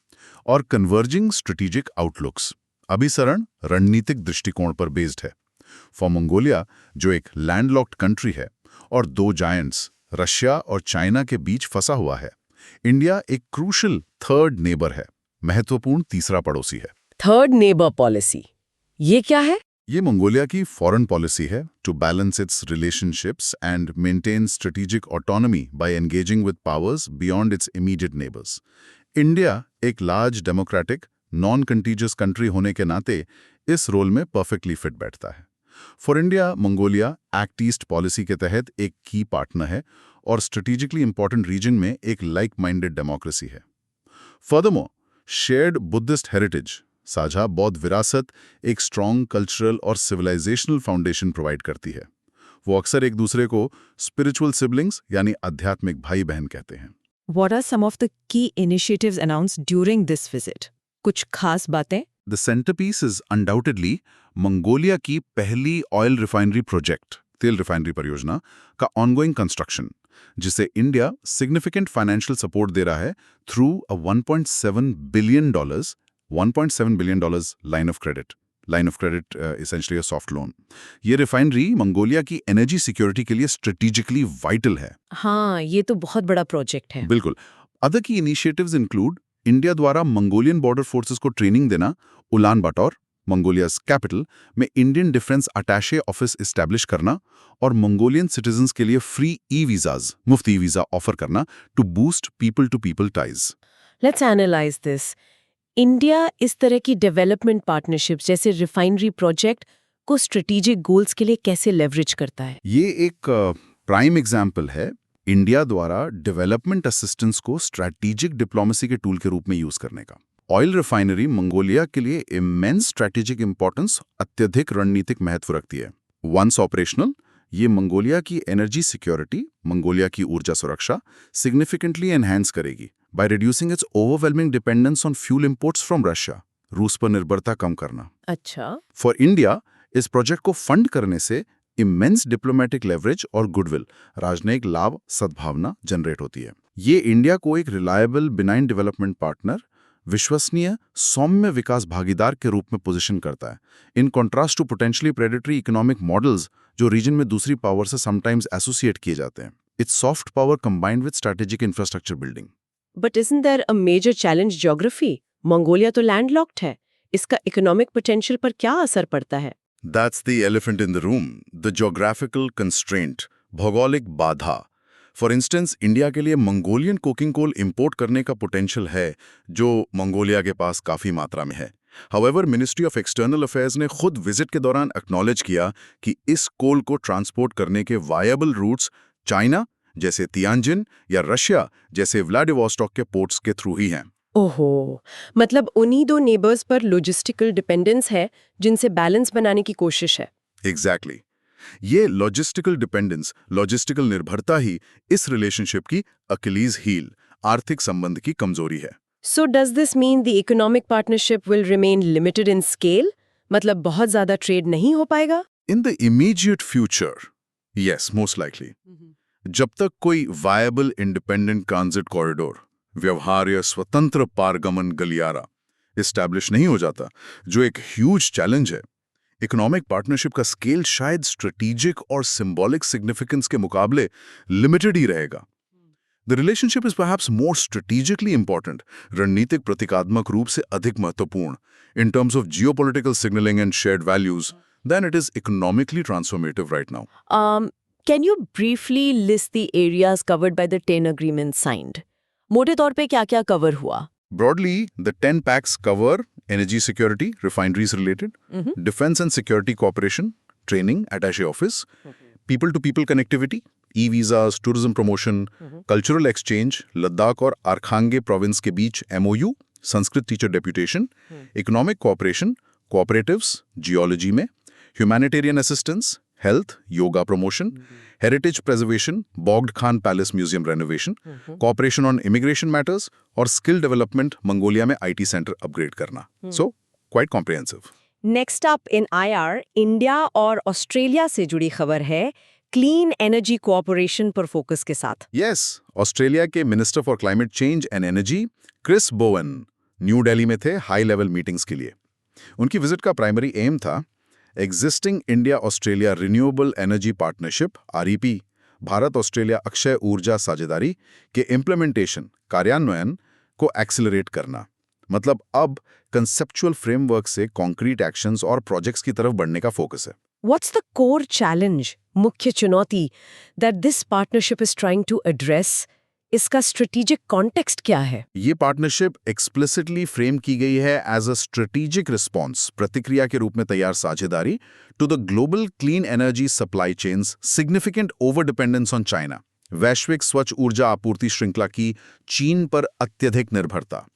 S2: और कन्वर्जिंग स्ट्रेटेजिक आउटलुक्स, अभिसरण रणनीतिक दृष्टिकोण पर बेस्ड है। फॉर मंगोलिया, जो एक लैंडलॉक्ड कंट्री है और 2 जायंट्स रशिया और चाइना के बीच फंसा हुआ है, इंडिया एक क्रूशल थर्ड नेबर है, महत्वपूर्ण तीसरा पड़ोसी है।
S1: थर्ड नेबर पॉलिसी, ये क्या है?
S2: ये मंगोलिया की फॉरेन पॉलिसी है to balance its relationships and maintain strategic autonomy by engaging with powers beyond its immediate neighbours. India एक large democratic non contiguous country होने के नाते इस रोल में परफेक्टली फिट बैठता है। For India, Mongolia act east policy के तहत एक की पार्टनर है और स्ट्रेटेजिकली इंपॉर्टेंट रीजन में एक लाइक माइंडेड डेमोक्रेसी है। फर्दरमोर, शेयर्ड बुद्धिस्ट हेरिटेज, साझा बौद्ध विरासत, एक स्ट्रॉन्ग कल्चरल और सिविलाइजेशनल फाउंडेशन प्रोवाइड करती है। वो अक्सर एक दूसरे को स्पिरिचुअल सिबलिंग्स यानी आध्यात्मिक भाई बहन कहते हैं।
S3: What are some of the key initiatives announced during this visit? कुछ खास बातें?
S2: The centerpiece is undoubtedly Mongolia की पहली ऑयल रिफाइनरी प्रोजेक्ट, तेल रिफाइनरी परियोजना का ऑनगोइंग कंस्ट्रक्शन, जिसे इंडिया सिग्निफिकेंट फाइनेंशियल सपोर्ट दे रहा है through a $1.7 billion $1.7 billion line of credit essentially a soft loan. ये रिफाइनरी मंगोलिया की एनर्जी सिक्योरिटी के लिए स्ट्रेटेजिकली वाइटल है।
S3: हाँ, ये तो बहुत बड़ा प्रोजेक्ट है।
S2: बिल्कुल। अदर की इनिशिएटिव्स इंक्लूड इंडिया द्वारा मंगोलियन बॉर्डर फोर्सेस को ट्रेनिंग देना, उलान बाटोर मंगोलियाज कैपिटल में Indian defence attache office establish करना और मंगोलियन सिटीजन्स के लिए फ्री वीजाज मुफ्त वीजा ऑफर करना to boost people to people ties.
S3: Let's analyse this. India इस तरह की डेवलपमेंट पार्टनरशिप जैसे रिफाइनरी प्रोजेक्ट को स्ट्रेटेजिक गोल्स के लिए कैसे लेवरेज करता है?
S2: ये एक प्राइम एग्जाम्पल है इंडिया द्वारा डेवलपमेंट असिस्टेंस को स्ट्रैटेजिक डिप्लोमेसी के टूल के रूप में यूज करने का। ऑयल रिफाइनरी मंगोलिया के लिए इमेंस स्ट्रैटेजिक इंपॉर्टेंस, अत्यधिक रणनीतिक महत्व रखती है। वंस ऑपरेशनल, ये मंगोलिया की एनर्जी सिक्योरिटी, मंगोलिया की ऊर्जा सुरक्षा सिग्निफिकेंटली एनहांस करेगी by reducing it's overwhelming dependence on fuel imports from Russia. रूस पर निर्भरता कम करना।
S3: अच्छा।
S2: फॉर इंडिया, इस प्रोजेक्ट को फंड करने से इमेंस डिप्लोमेटिक लेवरेज और गुडविल, राजनयिक लाभ, सद्भावना जनरेट होती है। ये इंडिया को एक रिलायबल बिनाइन डेवलपमेंट पार्टनर, विश्वसनीय सौम्य विकास भागीदार के रूप में पोजीशन करता है, in contrast to potentially predatory economic models जो रीजन में दूसरी पावर से समटाइम्स एसोसिएट किए जाते हैं। It's soft power combined with strategic infrastructure building.
S3: But isn't there a major challenge geography? Mongolia तो लैंडलॉक्ड है, इसका इकोनॉमिक पोटेंशियल पर क्या असर पड़ता है?
S2: That's the elephant in the room, the geographical constraint, भौगोलिक बाधा। फॉर इंस्टेंस, इंडिया के लिए मंगोलियन कोकिंग कोल इंपोर्ट करने का पोटेंशियल है, जो मंगोलिया के पास काफ़ी मात्रा में है। However, ministry of external affairs ने खुद विजिट के दौरान एक्नॉलेज किया कि इस कोल को ट्रांसपोर्ट करने के वायबल रूट्स चाइना जैसे तियानजिन या रशिया जैसे व्लादिवोस्टॉक के पोर्ट्स के थ्रू ही हैं।
S3: ओहो, मतलब उन्हीं दो नेबर्स पर लॉजिस्टिकल डिपेंडेंस है जिनसे बैलेंस बनाने की कोशिश है।
S2: एग्जैक्टली। ये लॉजिस्टिकल डिपेंडेंस, लॉजिस्टिकल निर्भरता ही इस रिलेशनशिप की अकिलीज हील, आर्थिक संबंध की कमजोरी है।
S3: So does this mean the economic partnership will remain limited in scale? मतलब बहुत ज्यादा ट्रेड नहीं हो पाएगा?
S2: In the immediate future, yes, most likely. जब तक कोई वायबल इंडिपेंडेंट ट्रांजिट कॉरिडोर, व्यवहार्य स्वतंत्र पारगमन गलियारा एस्टैब्लिश नहीं हो जाता, जो एक ह्यूज चैलेंज है, इकोनॉमिक पार्टनरशिप का स्केल शायद स्ट्रेटेजिक और सिंबॉलिक सिग्निफिकेंस के मुकाबले लिमिटेड ही रहेगा। The relationship is perhaps more strategically important, रणनीतिक प्रतीकात्मक रूप से अधिक महत्वपूर्ण in terms of geopolitical signalling and shared values than it is economically transformative right now.
S3: Can you briefly list the areas covered by the 10 agreements signed? मोटे तौर पे क्या-क्या कवर हुआ?
S2: Broadly, the 10 packs cover energy security, refineries related, defense and security cooperation, training, attaché office, people-to-people connectivity, e-visas, tourism promotion, cultural exchange, Ladakh और आरखांगे province के बीच MOU, Sanskrit teacher deputation, economic cooperation, cooperatives, geology में, humanitarian assistance, health, yoga promotion, heritage preservation, Bogd Khan Palace Museum renovation, cooperation on immigration matters और skill development, मंगोलिया में IT center upgrade करना. So, quite comprehensive.
S1: Next up in IR, India और Australia से जुड़ी खबर है क्लीन एनर्जी कोऑपरेशन पर फोकस के साथ।
S2: Yes, ऑस्ट्रेलिया के minister for climate change and energy Chris Bowen New Delhi में थे हाई लेवल मीटिंग्स के लिए। उनकी विजिट का प्राइमरी एम था existing India Australia renewable energy partnership REP, Bharat Australia अक्षय ऊर्जा साझेदारी के इम्प्लीमेंटेशन, कार्यान्वयन को एक्सेलरेट करना। मतलब अब कंसेप्चुअल फ्रेमवर्क से कॉन्क्रीट एक्शंस और प्रोजेक्ट्स की तरफ बढ़ने का फोकस है।
S1: What's the core challenge, मुख्य चुनौती that this partnership is trying to address? इसका स्ट्रेटेजिक कॉन्टेक्स्ट क्या है?
S2: ये पार्टनरशिप एक्सप्लिसिटली फ्रेम की गई है एज अ स्ट्रेटेजिक रिस्पॉन्स, प्रतिक्रिया के रूप में तैयार साझेदारी to the global clean energy supply chains, significant over dependence on China, वैश्विक स्वच्छ ऊर्जा आपूर्ति श्रृंखला की चीन पर अत्यधिक निर्भरता।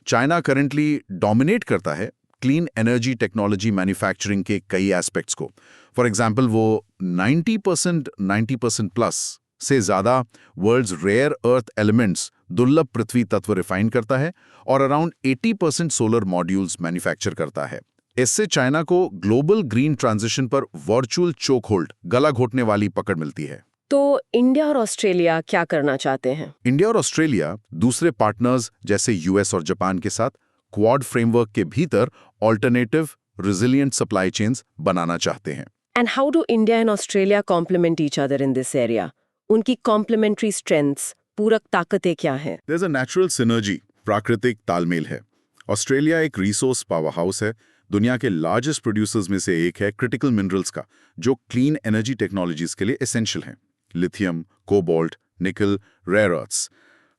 S2: चाइना करंटली डोमिनेट करता है क्लीन एनर्जी टेक्नोलॉजी मैन्युफैक्चरिंग के कई एस्पेक्ट्स को। फॉर एग्जाम्पल, वो 90% प्लस से ज़्यादा वर्ल्ड्स रेयर अर्थ एलिमेंट्स, दुर्लभ पृथ्वी तत्व रिफाइन करता है और अराउंड 80% सोलर मॉड्यूल्स मैन्युफैक्चर करता है। इससे चाइना को ग्लोबल ग्रीन ट्रांजिशन पर वर्चुअल चोक होल्ड, गला घोटने वाली पकड़ मिलती है।
S1: तो इंडिया और ऑस्ट्रेलिया क्या करना चाहते हैं?
S2: इंडिया और ऑस्ट्रेलिया दूसरे पार्टनर्स जैसे US और जापान के साथ क्वाड फ्रेमवर्क के भीतर ऑल्टरनेटिव रिजिलिएंट सप्लाई चेन्स बनाना चाहते हैं।
S1: And how do India and Australia complement each other in this area? उनकी कॉम्प्लीमेंट्री स्ट्रेंथ्स, पूरक ताकतें क्या हैं?
S2: There is a natural synergy, प्राकृतिक तालमेल है। ऑस्ट्रेलिया एक रिसोर्स पावर हाउस है, दुनिया के लार्जेस्ट प्रोड्यूसर्स में से एक है क्रिटिकल मिनरल्स का, जो क्लीन एनर्जी टेक्नोलॉजीज के लिए एसेंशियल हैं। Lithium, cobalt, nickel, rare earths.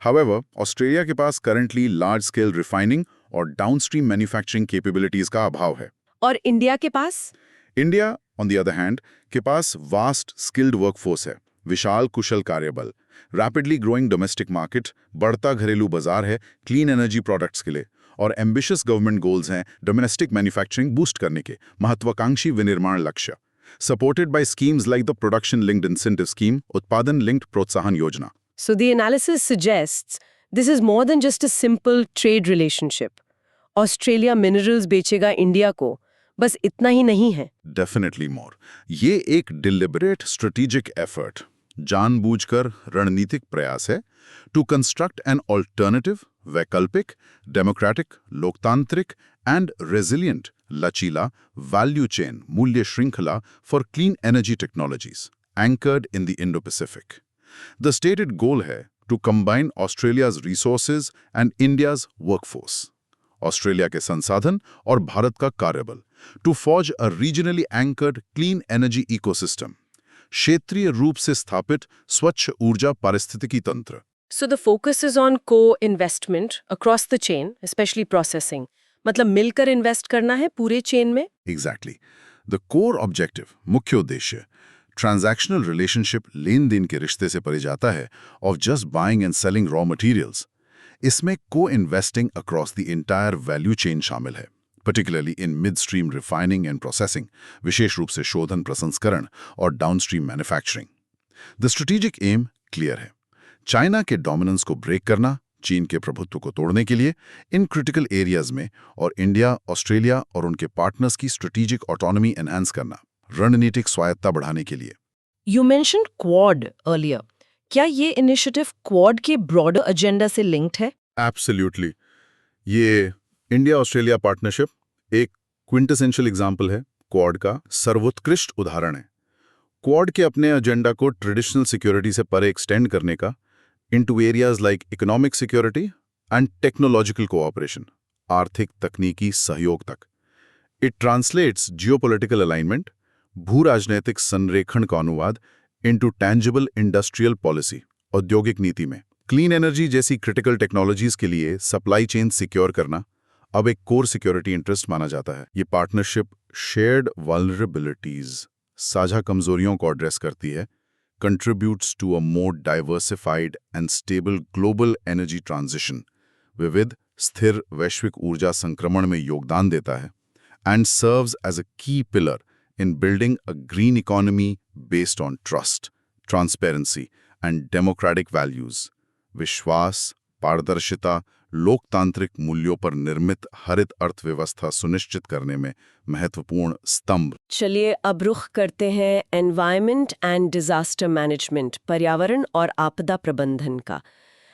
S2: However, Australia के पास करंटली लार्ज स्केल रिफाइनिंग और डाउनस्ट्रीम मैन्युफैक्चरिंग कैपेबिलिटीज का अभाव है।
S1: और इंडिया के पास?
S2: India, on the other hand, के पास वास्ट स्किल्ड वर्कफोर्स है, विशाल कुशल कार्यबल, रैपिडली ग्रोइंग डोमेस्टिक मार्केट, बढ़ता घरेलू बाजार है क्लीन एनर्जी प्रोडक्ट्स के लिए, और एम्बिशियस गवर्नमेंट गोल्स हैं डोमेस्टिक मैन्युफैक्चरिंग बूस्ट करने के, महत्वाकांक्षी विनिर्माण लक्ष्य, supported by schemes like the production linked incentive scheme, उत्पादन लिंक्ड प्रोत्साहन योजना।
S1: So the analysis suggests this is more than just a simple trade relationship. Australia minerals बेचेगा इंडिया को, बस इतना ही नहीं है।
S2: Definitely more. ये एक डिलिबरेट स्ट्रेटेजिक एफर्ट, जानबूझकर रणनीतिक प्रयास है टू कंस्ट्रक्ट एन ऑल्टरनेटिव, वैकल्पिक, डेमोक्रेटिक, लोकतांत्रिक एंड रेजिलिएंट, लचीला वैल्यू चेन मूल्य श्रृंखला for clean energy technologies anchored in the Indo-Pacific. The stated goal है to combine Australia's resources and India's workforce, Australia के संसाधन और भारत का कार्यबल, to forge a regionally anchored clean energy ecosystem, क्षेत्रीय रूप से स्थापित स्वच्छ ऊर्जा पारिस्थितिकी तंत्र।
S3: So the focus is on co-investment across the chain, especially processing. मतलब मिलकर इन्वेस्ट करना है पूरे चेन में?
S2: Exactly. The core objective, मुख्य उद्देश्य, ट्रांजैक्शनल रिलेशनशिप, लेन देन के रिश्ते से परे जाता है of just buying and selling raw materials. इसमें को investing across the entire value chain शामिल है, particularly in mid stream refining and processing, विशेष रूप से शोधन प्रसंस्करण और downstream manufacturing. The strategic aim clear है, चाइना के डोमिनेंस को ब्रेक करना, चीन के प्रभुत्व को तोड़ने के लिए इन क्रिटिकल एरियाज में, और इंडिया, ऑस्ट्रेलिया और उनके पार्टनर्स की स्ट्रेटेजिक ऑटोनॉमी एनहांस करना, रणनीतिक स्वायत्ता बढ़ाने के लिए।
S3: You mentioned Quad earlier. क्या ये इनिशिएटिव क्वाड के ब्रॉडर एजेंडा से लिंक्ड है?
S2: एब्सोल्युटली। ये इंडिया ऑस्ट्रेलिया पार्टनरशिप एक क्विंटेसेंशियल एग्जाम्पल है, क्वाड का सर्वोत्कृष्ट उदाहरण है। क्वाड के अपने एजेंडा को ट्रेडिशनल सिक्योरिटी से परे एक्सटेंड करने का into areas like economic security and technological cooperation, आर्थिक तकनीकी सहयोग तक। इट ट्रांसलेट्स जियोपॉलिटिकल अलाइनमेंट, भू राजनैतिक संरेखण का अनुवाद इनटू टैंजिबल इंडस्ट्रियल पॉलिसी, औद्योगिक नीति में। क्लीन एनर्जी जैसी क्रिटिकल टेक्नोलॉजीज के लिए सप्लाई चेन सिक्योर करना अब एक कोर सिक्योरिटी इंटरेस्ट माना जाता है। ये पार्टनरशिप शेयर्ड वल्नरेबिलिटीज, साझा कमजोरियों को एड्रेस करती है, contributes to a more diversified and stable global energy transition, विविध स्थिर वैश्विक ऊर्जा संक्रमण में योगदान देता है, and serves as a key pillar in building a green economy based on trust, transparency and democratic values, विश्वास, पारदर्शिता, लोकतांत्रिक मूल्यों पर निर्मित हरित अर्थव्यवस्था सुनिश्चित करने में महत्वपूर्ण स्तंभ।
S1: चलिए अब रुख करते हैं एनवायरनमेंट एंड डिजास्टर मैनेजमेंट, पर्यावरण और आपदा प्रबंधन का।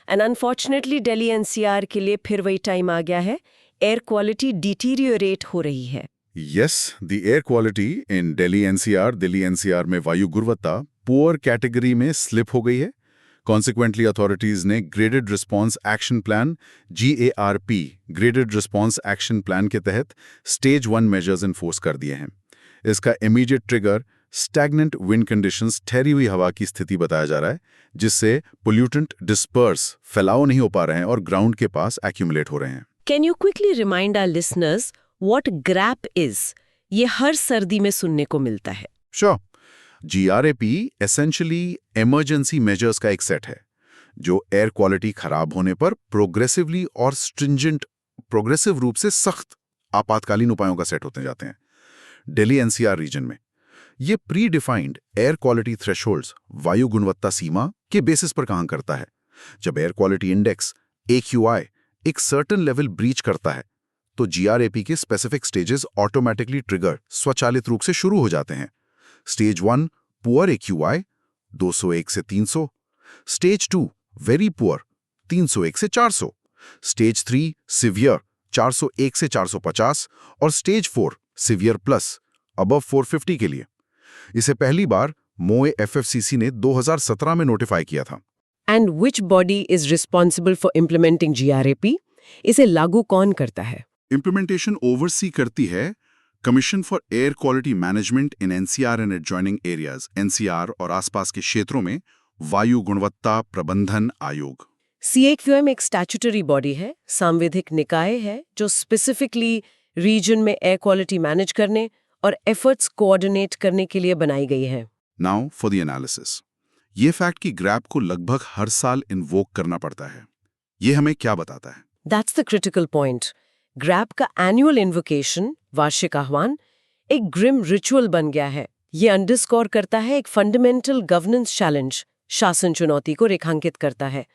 S1: एंड अनफॉर्चुनेटली दिल्ली एनसीआर के लिए फिर वही टाइम आ गया है, एयर क्वालिटी डिटीरियोरेट हो रही है।
S2: Yes, the air quality in Delhi NCR में वायु गुणवत्ता पुअर कैटेगरी में स्लिप हो गई है। Consequently, authorities ने graded response action plan GARP graded response action plan के तहत स्टेज 1 मेजर्स इन्फोर्स कर दिए हैं। इसका immediate trigger stagnant wind conditions, ठहरी हुई हवा की स्थिति बताया जा रहा है, जिससे पोल्यूटेंट डिस्पर्स, फैलाव नहीं हो पा रहे हैं और ग्राउंड के पास एक्यूमुलेट हो रहे हैं।
S1: Can you quickly remind our listeners what GRAP इज? ये हर सर्दी में सुनने को मिलता है।
S2: Sure. GRAP essentially emergency measures का एक सेट है जो एयर क्वालिटी खराब होने पर प्रोग्रेसिव रूप से सख्त आपातकालीन उपायों का सेट होते जाते हैं। दिल्ली एनसीआर रीजन में ये pre defined air quality thresholds वायु गुणवत्ता सीमा के बेसिस पर काम करता है। जब एयर क्वालिटी इंडेक्स AQI एक सर्टेन लेवल ब्रीच करता है तो GRAP के स्पेसिफिक स्टेजेस ऑटोमेटिकली ट्रिगर स्वचालित रूप से शुरू हो जाते हैं। स्टेज 1 पुअर AQI 201 से 300, स्टेज 2 वेरी पुअर 301 से 400, स्टेज 3 सिवियर 401 से 450 और स्टेज 4 सीवियर प्लस अबव 450 के लिए। इसे पहली बार मोए एफएफसीसी ने 2017 में नोटिफाई किया था।
S3: And which body is responsible for implementing GRAP? इसे लागू कौन करता है?
S2: इम्प्लीमेंटेशन ओवरसी करती है commission for air quality management in NCR and adjoining areas, NCR और आसपास के क्षेत्रों में वायु गुणवत्ता प्रबंधन आयोग।
S3: CAQM एक स्टैट्यूटरी बॉडी है, सांविधिक निकाय है जो स्पेसिफिकली रीजन में एयर क्वालिटी मैनेज करने और एफर्ट्स कोऑर्डिनेट करने के लिए बनाई गई है।
S2: Now for the analysis. ये फैक्ट कि ग्रैप को लगभग हर साल इन्वोक करना पड़ता है, ये हमें क्या बताता है?
S3: That's the critical point. Grab का एनुअल इन्वोकेशन, वार्षिक आह्वान, एक ग्रिम रिचुअल बन गया है। ये अंडरस्कोर करता है एक फंडामेंटल गवर्नेंस चैलेंज, शासन चुनौती को रेखांकित करता है।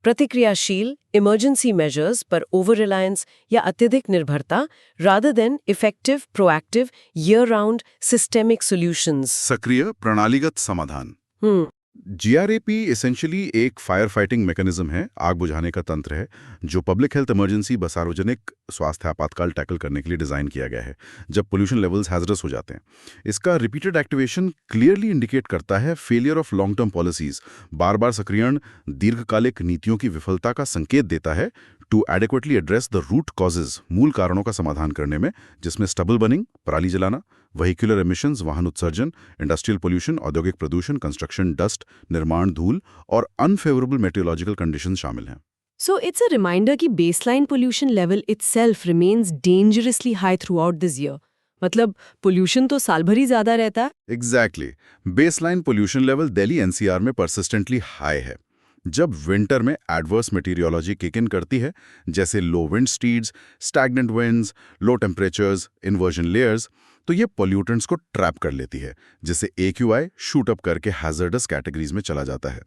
S3: प्रतिक्रियाशील इमरजेंसी मेजर्स पर ओवर रिलायंस या अत्यधिक निर्भरता rather than effective proactive year round systemic solutions.
S2: सक्रिय प्रणालीगत समाधान। जीआरएपी एसेंशियली एक फायर फाइटिंग मैकेनिज्म है, आग बुझाने का तंत्र है जो पब्लिक हेल्थ इमरजेंसी व सार्वजनिक स्वास्थ्य आपातकाल टैकल करने के लिए डिजाइन किया गया है जब पोल्यूशन लेवल्स हैजरस हो जाते हैं। इसका रिपीटेड एक्टिवेशन क्लियरली इंडिकेट करता है failure of long term policies. बार बार सक्रियण दीर्घकालिक नीतियों की विफलता का संकेत देता है to adequately address the root causes, मूल कारणों का समाधान करने में, जिसमें स्टबल बर्निंग, पराली जलाना, व्हीक्यूलर एमिशंस, वाहन उत्सर्जन, इंडस्ट्रियल पोल्यूशन, औद्योगिक प्रदूषण, कंस्ट्रक्शन डस्ट, निर्माण धूल और अनफेवरेबल मेट्रोलॉजिकल कंडीशंस शामिल हैं।
S3: So it's a reminder कि baseline pollution level itself remains dangerously high throughout this year. मतलब pollution तो साल भर ही ज्यादा रहता है।
S2: Exactly. Baseline pollution level Delhi NCR में परसिस्टेंटली हाई है। जब विंटर में एडवर्स मेटीरियोलॉजी किक इन करती है, जैसे लो विंड स्पीड्स, स्टैग्नेंट विंड्स, लो टेम्परेचर्स, इन्वर्जन लेयर्स, तो ये पोल्यूटेंट्स को ट्रैप कर लेती है, जिससे AQI शूट अप करके हैजर्डस कैटेगरीज में चला जाता है।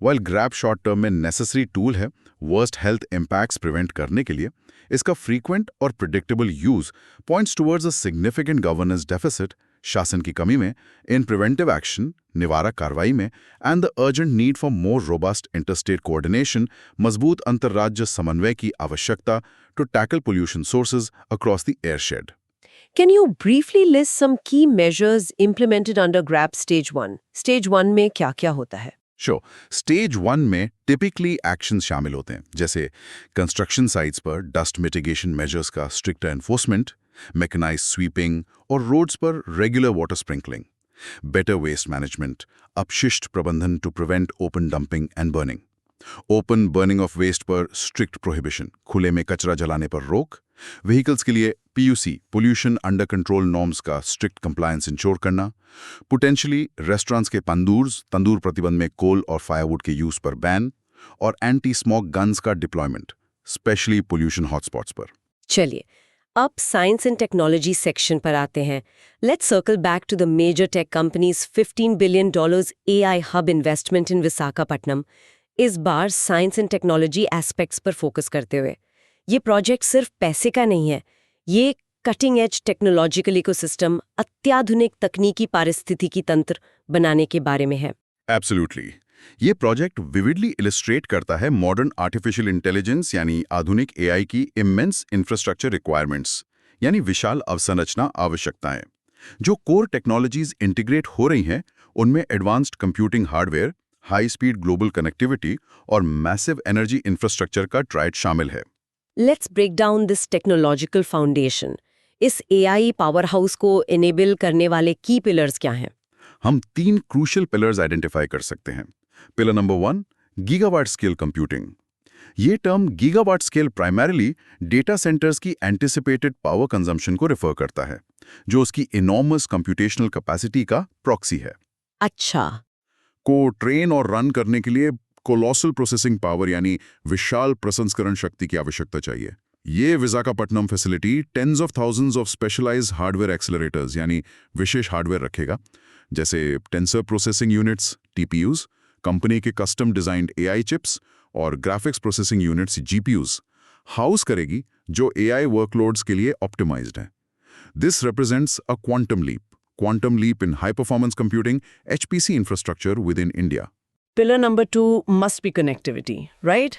S2: वाइल ग्रैप शॉर्ट टर्म में नेसेसरी टूल है वर्स्ट हेल्थ इम्पैक्ट्स प्रिवेंट करने के लिए, इसका फ्रीक्वेंट और predictable use points towards a significant governance deficit, शासन की कमी में, इन प्रिवेंटिव एक्शन, निवारक कार्रवाई में, and the urgent need for more robust interstate coordination, मजबूत अंतर्राज्य समन्वय की आवश्यकता to tackle pollution sources across the airshed.
S3: Can you briefly list some key measures implemented under GRAP Stage 1? Stage 1 में क्या-क्या होता है?
S2: स्टेज 1 में टिपिकली एक्शंस शामिल होते हैं, जैसे कंस्ट्रक्शन साइट्स पर डस्ट मिटिगेशन मेजर्स का स्ट्रिक्टर एनफोर्समेंट, मैकेनाइज्ड स्वीपिंग और रोड्स पर regular water sprinkling, better waste management, अपशिष्ट प्रबंधन to prevent open dumping and burning, open burning of waste पर स्ट्रिक्ट प्रोहिबिशन, खुले में कचरा जलाने पर रोक, व्हीकल्स के लिए PUC pollution under control norms का स्ट्रिक्ट कंप्लायंस इंश्योर करना, पोटेंशियली रेस्टोरेंट्स के तंदूर प्रतिबंध में कोल और फायरवुड के यूज पर बैन, और एंटी स्मोक गन्स का डिप्लॉयमेंट, स्पेशली पोल्यूशन हॉटस्पॉट्स पर।
S3: चलिए, अब साइंस एंड टेक्नोलॉजी सेक्शन पर आते हैं। Let's circle back to the major tech companies $15 billion AI hub investment in Visakhapatnam. इस बार साइंस एंड टेक्नोलॉजी एस्पेक्ट्स पर फोकस करते हुए, ये प्रोजेक्ट सिर्फ पैसे का नहीं है, ये कटिंग एज टेक्नोलॉजिकल इकोसिस्टम, अत्याधुनिक तकनीकी पारिस्थितिकी तंत्र बनाने के बारे में है।
S2: एब्सोल्युटली। ये प्रोजेक्ट विविडली इलिस्ट्रेट करता है मॉडर्न आर्टिफिशियल इंटेलिजेंस यानी आधुनिक AI की इमेंस इंफ्रास्ट्रक्चर रिक्वायरमेंट्स, यानी विशाल अवसंरचना आवश्यकताएं। जो कोर टेक्नोलॉजीज इंटीग्रेट हो रही हैं, उनमें advanced computing hardware, high speed global connectivity और मैसिव एनर्जी इंफ्रास्ट्रक्चर का ट्राइड शामिल है।
S3: Let's break down this technological foundation. इस AI पावर हाउस को इनेबल करने वाले की पिलर्स क्या हैं?
S2: हम 3 क्रूशियल पिलर्स आइडेंटिफाई कर सकते हैं। Pillar number 1, gigawatt scale computing. ये term gigawatt scale primarily data centres की एंटिसिपेटेड पावर कंजम्पशन को रेफर करता है, जो उसकी इनॉर्मस कंप्यूटेशनल कैपेसिटी का प्रॉक्सी है।
S3: अच्छा,
S2: को ट्रेन और रन करने के लिए कोलोसल प्रोसेसिंग पावर यानी विशाल प्रसंस्करण शक्ति की आवश्यकता चाहिए। ये Visakhapatnam facility tens of thousands of specialised hardware accelerators यानी विशेष हार्डवेयर रखेगा, जैसे tensor processing units TPUs, company के कस्टम डिजाइंड AI चिप्स और graphics processing units GPUs house करेगी, जो AI वर्कलोड्स के लिए ऑप्टिमाइज्ड है। This represents a quantum leap in high performance computing HPC infrastructure within India.
S3: Pillar number 2 must be connectivity, right?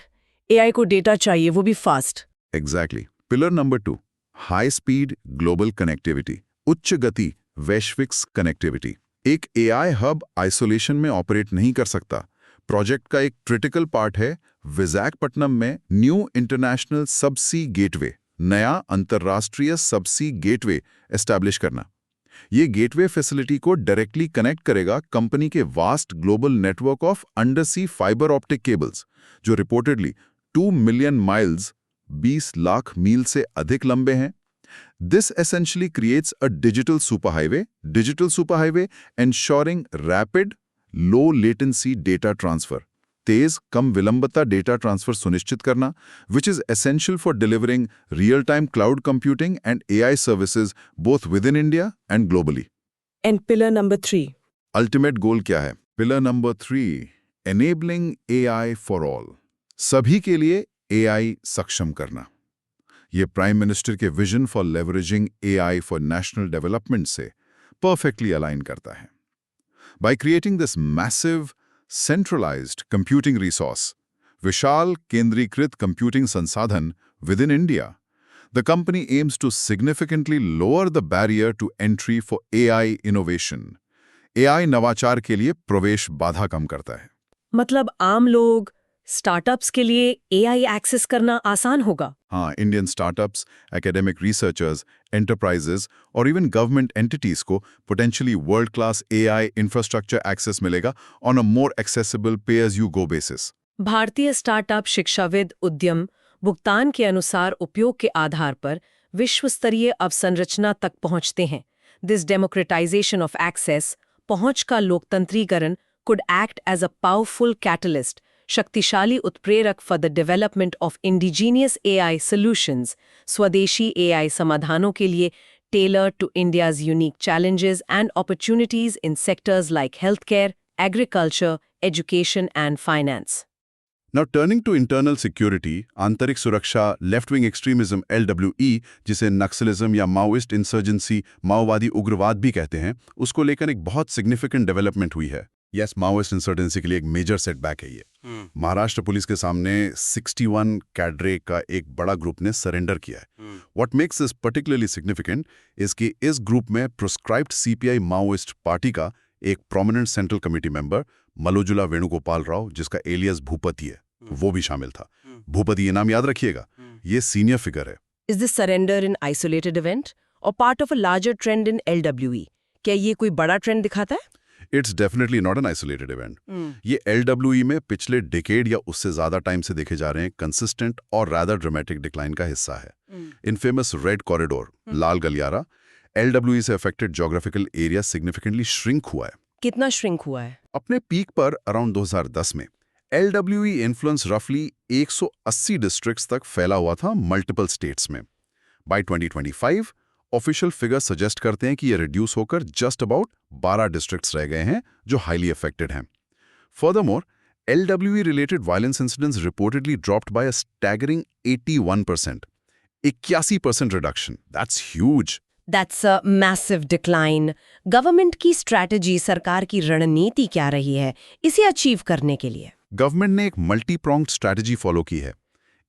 S3: AI को data चाहिए, वो भी fast.
S2: Exactly. Pillar number 2, high speed global connectivity, उच्च गति वैश्विक connectivity. एक AI hub isolation में operate नहीं कर सकता। प्रोजेक्ट का एक क्रिटिकल पार्ट है विशाखापट्टनम में न्यू इंटरनेशनल सबसी गेटवे, नया अंतर्राष्ट्रीय सबसी गेटवे एस्टैब्लिश करना। ये गेटवे फैसिलिटी को डायरेक्टली कनेक्ट करेगा कंपनी के vast global network of under sea fibre optic cables, जो रिपोर्टेडली 2 मिलियन माइल्स 20 लाख मील से अधिक लंबे हैं। This essentially creates a digital superhighway ensuring rapid, low latency data transfer. तेज कम विलंबता डेटा ट्रांसफर सुनिश्चित करना, which is essential for delivering real-time cloud computing and AI services both within India and globally.
S1: And pillar number 3.
S2: Ultimate goal क्या है? Pillar number 3, enabling AI for all. सभी के लिए AI सक्षम करना। ये प्राइम मिनिस्टर के vision for leveraging AI for national development से परफेक्टली अलाइन करता है। By creating this massive centralised computing resource, विशाल केंद्रीकृत कंप्यूटिंग संसाधन within India, the company aims to significantly lower the barrier to entry for AI innovation. AI नवाचार के लिए प्रवेश बाधा कम करता है।
S1: मतलब आम लोग, स्टार्टअप्स के लिए एआई एक्सेस करना आसान होगा।
S2: हाँ, Indian startups, academic researchers, enterprises और इवन गवर्नमेंट एंटिटीज को potentially world class AI infrastructure access मिलेगा on a more accessible pay as you go basis.
S1: भारतीय स्टार्टअप शिक्षाविद उद्यम भुगतान के अनुसार उपयोग के आधार पर विश्व स्तरीय अवसंरचना तक पहुंचते हैं। दिस डेमोक्रेटाइजेशन ऑफ एक्सेस, पहुंच का लोकतंत्रीकरण, could act as a powerful catalyst, शक्तिशाली उत्प्रेरक for the development of indigenous AI solutions, स्वदेशी एआई समाधानों के लिए tailor to India's unique challenges and opportunities in sectors like health care, agriculture, education and finance.
S2: Now turning to internal security, आंतरिक सुरक्षा, left wing extremism LWE, जिसे नक्सलिज्म या Maoist insurgency, माओवादी उग्रवाद भी कहते हैं, उसको लेकर एक बहुत सिग्निफिकेंट डेवलपमेंट हुई है। यस, माओइस्ट इंसर्जेंसी के लिए एक मेजर सेटबैक है ये। महाराष्ट्र पुलिस के सामने 61 कैडरे का एक बड़ा ग्रुप ने सरेंडर किया है। What makes this particularly significant is कि इस ग्रुप में प्रोस्क्राइब्ड सीपीआई माओइस्ट पार्टी का एक prominent central committee member Mallojula Venugopal Rao, जिसका एलियस भूपति है, वो भी शामिल था। भूपति ये नाम याद रखिएगा, ये सीनियर फिगर है।
S1: Is this surrender in isolated event और part of a larger trend in LWE? क्या ये कोई बड़ा ट्रेंड दिखाता है?
S2: It's definitely not an isolated event. ये LWE में पिछले डिकेड या उससे ज्यादा टाइम से देखे जा रहे हैं कंसिस्टेंट और रादर ड्रामेटिक डिक्लाइन का हिस्सा है। इन फेमस रेड कॉरिडोर, लाल गलियारा, LWE से affected geographical area significantly shrink हुआ है।
S1: कितना श्रिंक हुआ है?
S2: अपने पीक पर अराउंड 2010 में LWE इन्फ्लुएंस रफली 180 डिस्ट्रिक्ट्स तक फैला हुआ था मल्टीपल स्टेट्स में। बाय 2025 ऑफिशियल फिगर सजेस्ट करते हैं कि ये रिड्यूस होकर जस्ट अबाउट 12 डिस्ट्रिक्ट्स रह गए हैं जो हाईली अफेक्टेड हैं। Furthermore, LWE related violence incidents reportedly dropped by a staggering 81%, 81% reduction. That's huge.
S1: That's a massive decline. Government की स्ट्रैटेजी, सरकार की रणनीति क्या रही है इसे अचीव करने के लिए?
S2: गवर्नमेंट ने एक मल्टी प्रोंग्ड स्ट्रैटेजी फॉलो की है।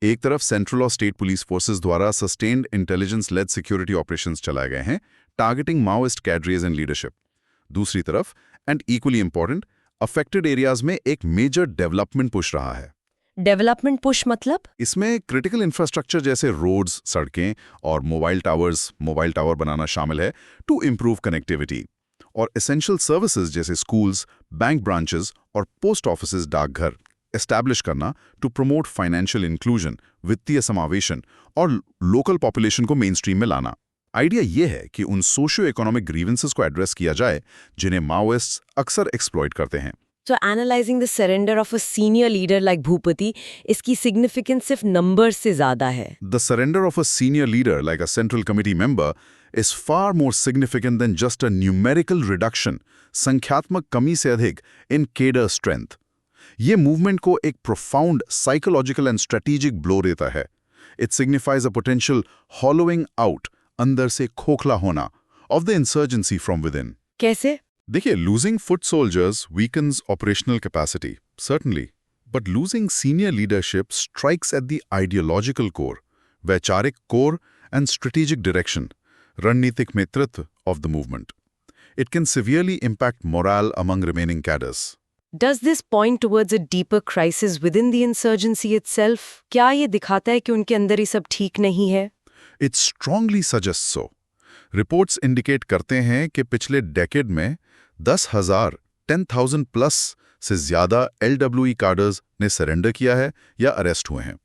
S2: एक तरफ सेंट्रल और स्टेट पुलिस फोर्सेस द्वारा sustained intelligence led security operations चलाए गए हैं, targeting Maoist cadres and leadership. दूसरी तरफ, and equally important, affected areas में एक मेजर डेवलपमेंट पुश रहा है।
S1: डेवलपमेंट पुश मतलब?
S2: इसमें क्रिटिकल इंफ्रास्ट्रक्चर जैसे रोड्स, सड़कें और मोबाइल टावर बनाना शामिल है टू इम्प्रूव कनेक्टिविटी, और एसेंशियल सर्विसेज जैसे स्कूल्स, बैंक ब्रांचेस और पोस्ट ऑफिसेज, डाकघर एस्टैब्लिश करना टू प्रमोट फाइनेंशियल इंक्लूजन, वित्तीय समावेशन और लोकल पॉपुलेशन को मेन स्ट्रीम में लाना। आइडिया यह है कि उन सोशियो इकोनॉमिक ग्रीवेंसेस को एड्रेस किया जाए जिन्हें माओइस्ट्स अक्सर एक्सप्लॉइट करते हैं।
S1: So analyzing the surrender of a senior leader like Bhupati, इसकी significance सिर्फ numbers से ज़्यादा है।
S2: The surrender of a senior leader like a central committee member is far more significant than just a numerical reduction, संख्यात्मक कमी से अधिक in cadre strength। ये मूवमेंट को एक profound psychological and strategic blow देता है। It signifies a potential hollowing out, अंदर से खोखला होना, of the insurgency from within।
S1: कैसे?
S2: देखिए, losing foot soldiers weakens operational capacity, certainly, but losing senior leadership strikes at the ideological core, वैचारिक core and strategic direction, रणनीतिक नेतृत्व of the movement. It can severely impact morale among remaining cadres.
S3: Does this point towards a deeper crisis within the insurgency itself? क्या ये दिखाता है कि उनके अंदर ही सब ठीक नहीं है?
S2: It strongly suggests so. Reports indicate करते हैं कि पिछले डेकेड में 10,000 प्लस से ज्यादा LWE cadres ने सरेंडर किया है या अरेस्ट हुए हैं.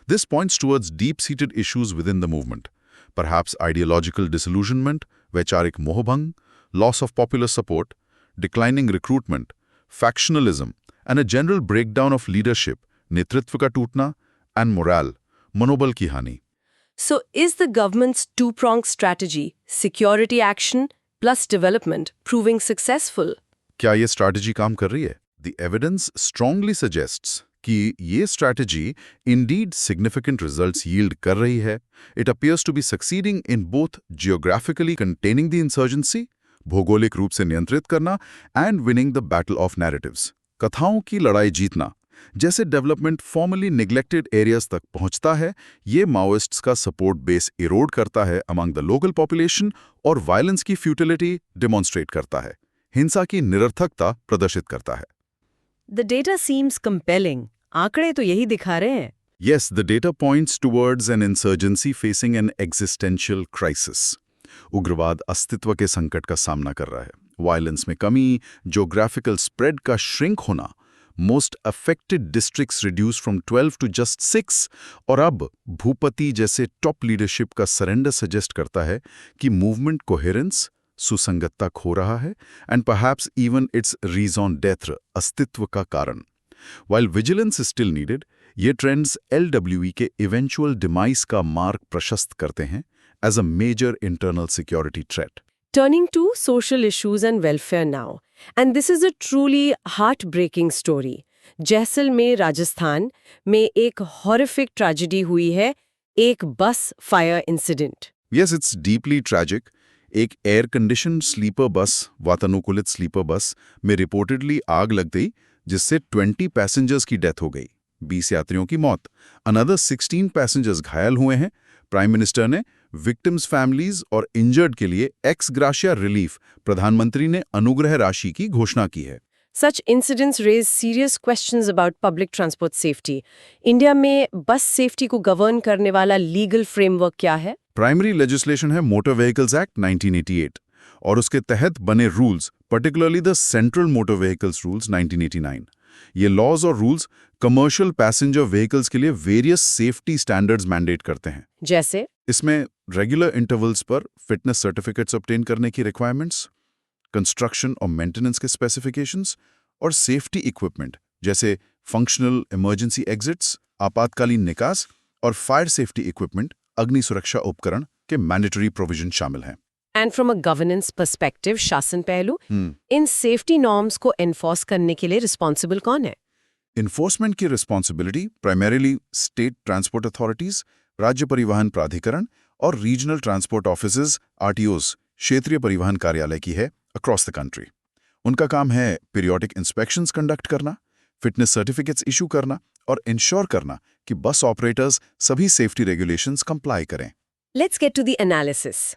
S2: This points towards deep-seated issues within the movement. Perhaps ideological disillusionment, वैचारिक मोहभंग, loss of popular support, declining recruitment, factionalism, and a general breakdown of leadership, नेतृत्व का टूटना, and morale, मनोबल की हानि.
S3: So is the government's two-pronged strategy, security action plus development, proving successful?
S2: क्या ये strategy काम कर रही है? The evidence strongly suggests कि ये strategy indeed significant results yield कर रही है. It appears to be succeeding in both geographically containing the insurgency, भौगोलिक रूप से नियंत्रित करना, and winning the battle of narratives, कथाओं की लड़ाई जीतना. जैसे डेवलपमेंट फॉर्मली निग्लेक्टेड एरियाज तक पहुंचता है, ये माओइस्ट्स का सपोर्ट बेस इरोड करता है अमंग द लोकल पॉपुलेशन और वायलेंस की फ्यूटिलिटी डिमॉन्स्ट्रेट करता है, हिंसा की निरर्थकता प्रदर्शित करता है.
S3: The data seems compelling. आंकड़े तो यही दिखा रहे हैं.
S2: Yes, the data points towards an insurgency facing an existential crisis. उग्रवाद अस्तित्व के संकट का सामना कर रहा है. वायलेंस में कमी, ज्योग्राफिकल स्प्रेड का श्रिंक होना, most affected districts reduce from 12 to just 6, और अब भूपति जैसे टॉप लीडरशिप का सरेंडर सजेस्ट करता है कि मूवमेंट कोहेरेंस, सुसंगतता खो रहा है, and perhaps even its raison d'être, अस्तित्व का कारण. While vigilance is still needed, ये ट्रेंड्स LWE के इवेंचुअल डिमाइस का मार्ग प्रशस्त करते हैं as a major internal security threat.
S3: Turning to social issues and welfare now. And this is a truly heartbreaking story. Jaisalmer, Rajasthan में एक horrific tragedy हुई है, एक बस fire incident.
S2: Yes, it's deeply tragic. एक एयर कंडीशन स्लीपर बस, वातानुकूलित sleeper bus में reportedly आग लग गई, जिससे 20 पैसेंजर्स की डेथ हो गई, 20 यात्रियों की मौत. Another 16 पैसेंजर्स घायल हुए हैं. प्राइम मिनिस्टर ने विक्टिम्स फैमिलीज और इंजर्ड के लिए एक्स ग्राशिया रिलीफ, प्रधानमंत्री ने अनुग्रह राशि की घोषणा की है.
S3: Such incidents raise serious questions about public transport safety. India में बस सेफ्टी को गवर्न करने वाला लीगल फ्रेमवर्क क्या है?
S2: प्राइमरी लेजिस्लेशन है मोटर व्हीकल्स एक्ट 1988 और उसके तहत बने rules, particularly the central motor vehicles rules 1989. ये लॉज और रूल्स कमर्शियल पैसेंजर व्हीकल्स के लिए वेरियस सेफ्टी स्टैंडर्ड्स मैंडेट करते हैं.
S3: जैसे
S2: इसमें रेगुलर इंटरवल्स पर फिटनेस सर्टिफिकेट्स ऑब्टेन करने की रिक्वायरमेंट्स, कंस्ट्रक्शन और मेंटेनेंस के स्पेसिफिकेशंस, और सेफ्टी इक्विपमेंट जैसे फंक्शनल इमरजेंसी एग्जिट्स, आपातकालीन निकास और फायर सेफ्टी इक्विपमेंट, अग्नि सुरक्षा उपकरण के मैंडेटरी प्रोविजन शामिल हैं.
S3: And from a governance perspective, शासन पहलू, इन सेफ्टी नॉर्म्स को एनफोर्स करने के लिए रिस्पॉन्सिबल कौन है?
S2: इन्फोर्समेंट की responsibility primarily state transport authorities, राज्य परिवहन प्राधिकरण और रीजनल ट्रांसपोर्ट ऑफिसेज RTOs, क्षेत्रीय परिवहन कार्यालय की है अक्रॉस द कंट्री. उनका काम है पीरियोडिक इंस्पेक्शंस कंडक्ट करना, फिटनेस सर्टिफिकेट्स इशू करना और इंश्योर करना कि बस ऑपरेटर्स सभी सेफ्टी रेगुलेशंस कंप्लाई करें.
S3: Let's get to the analysis.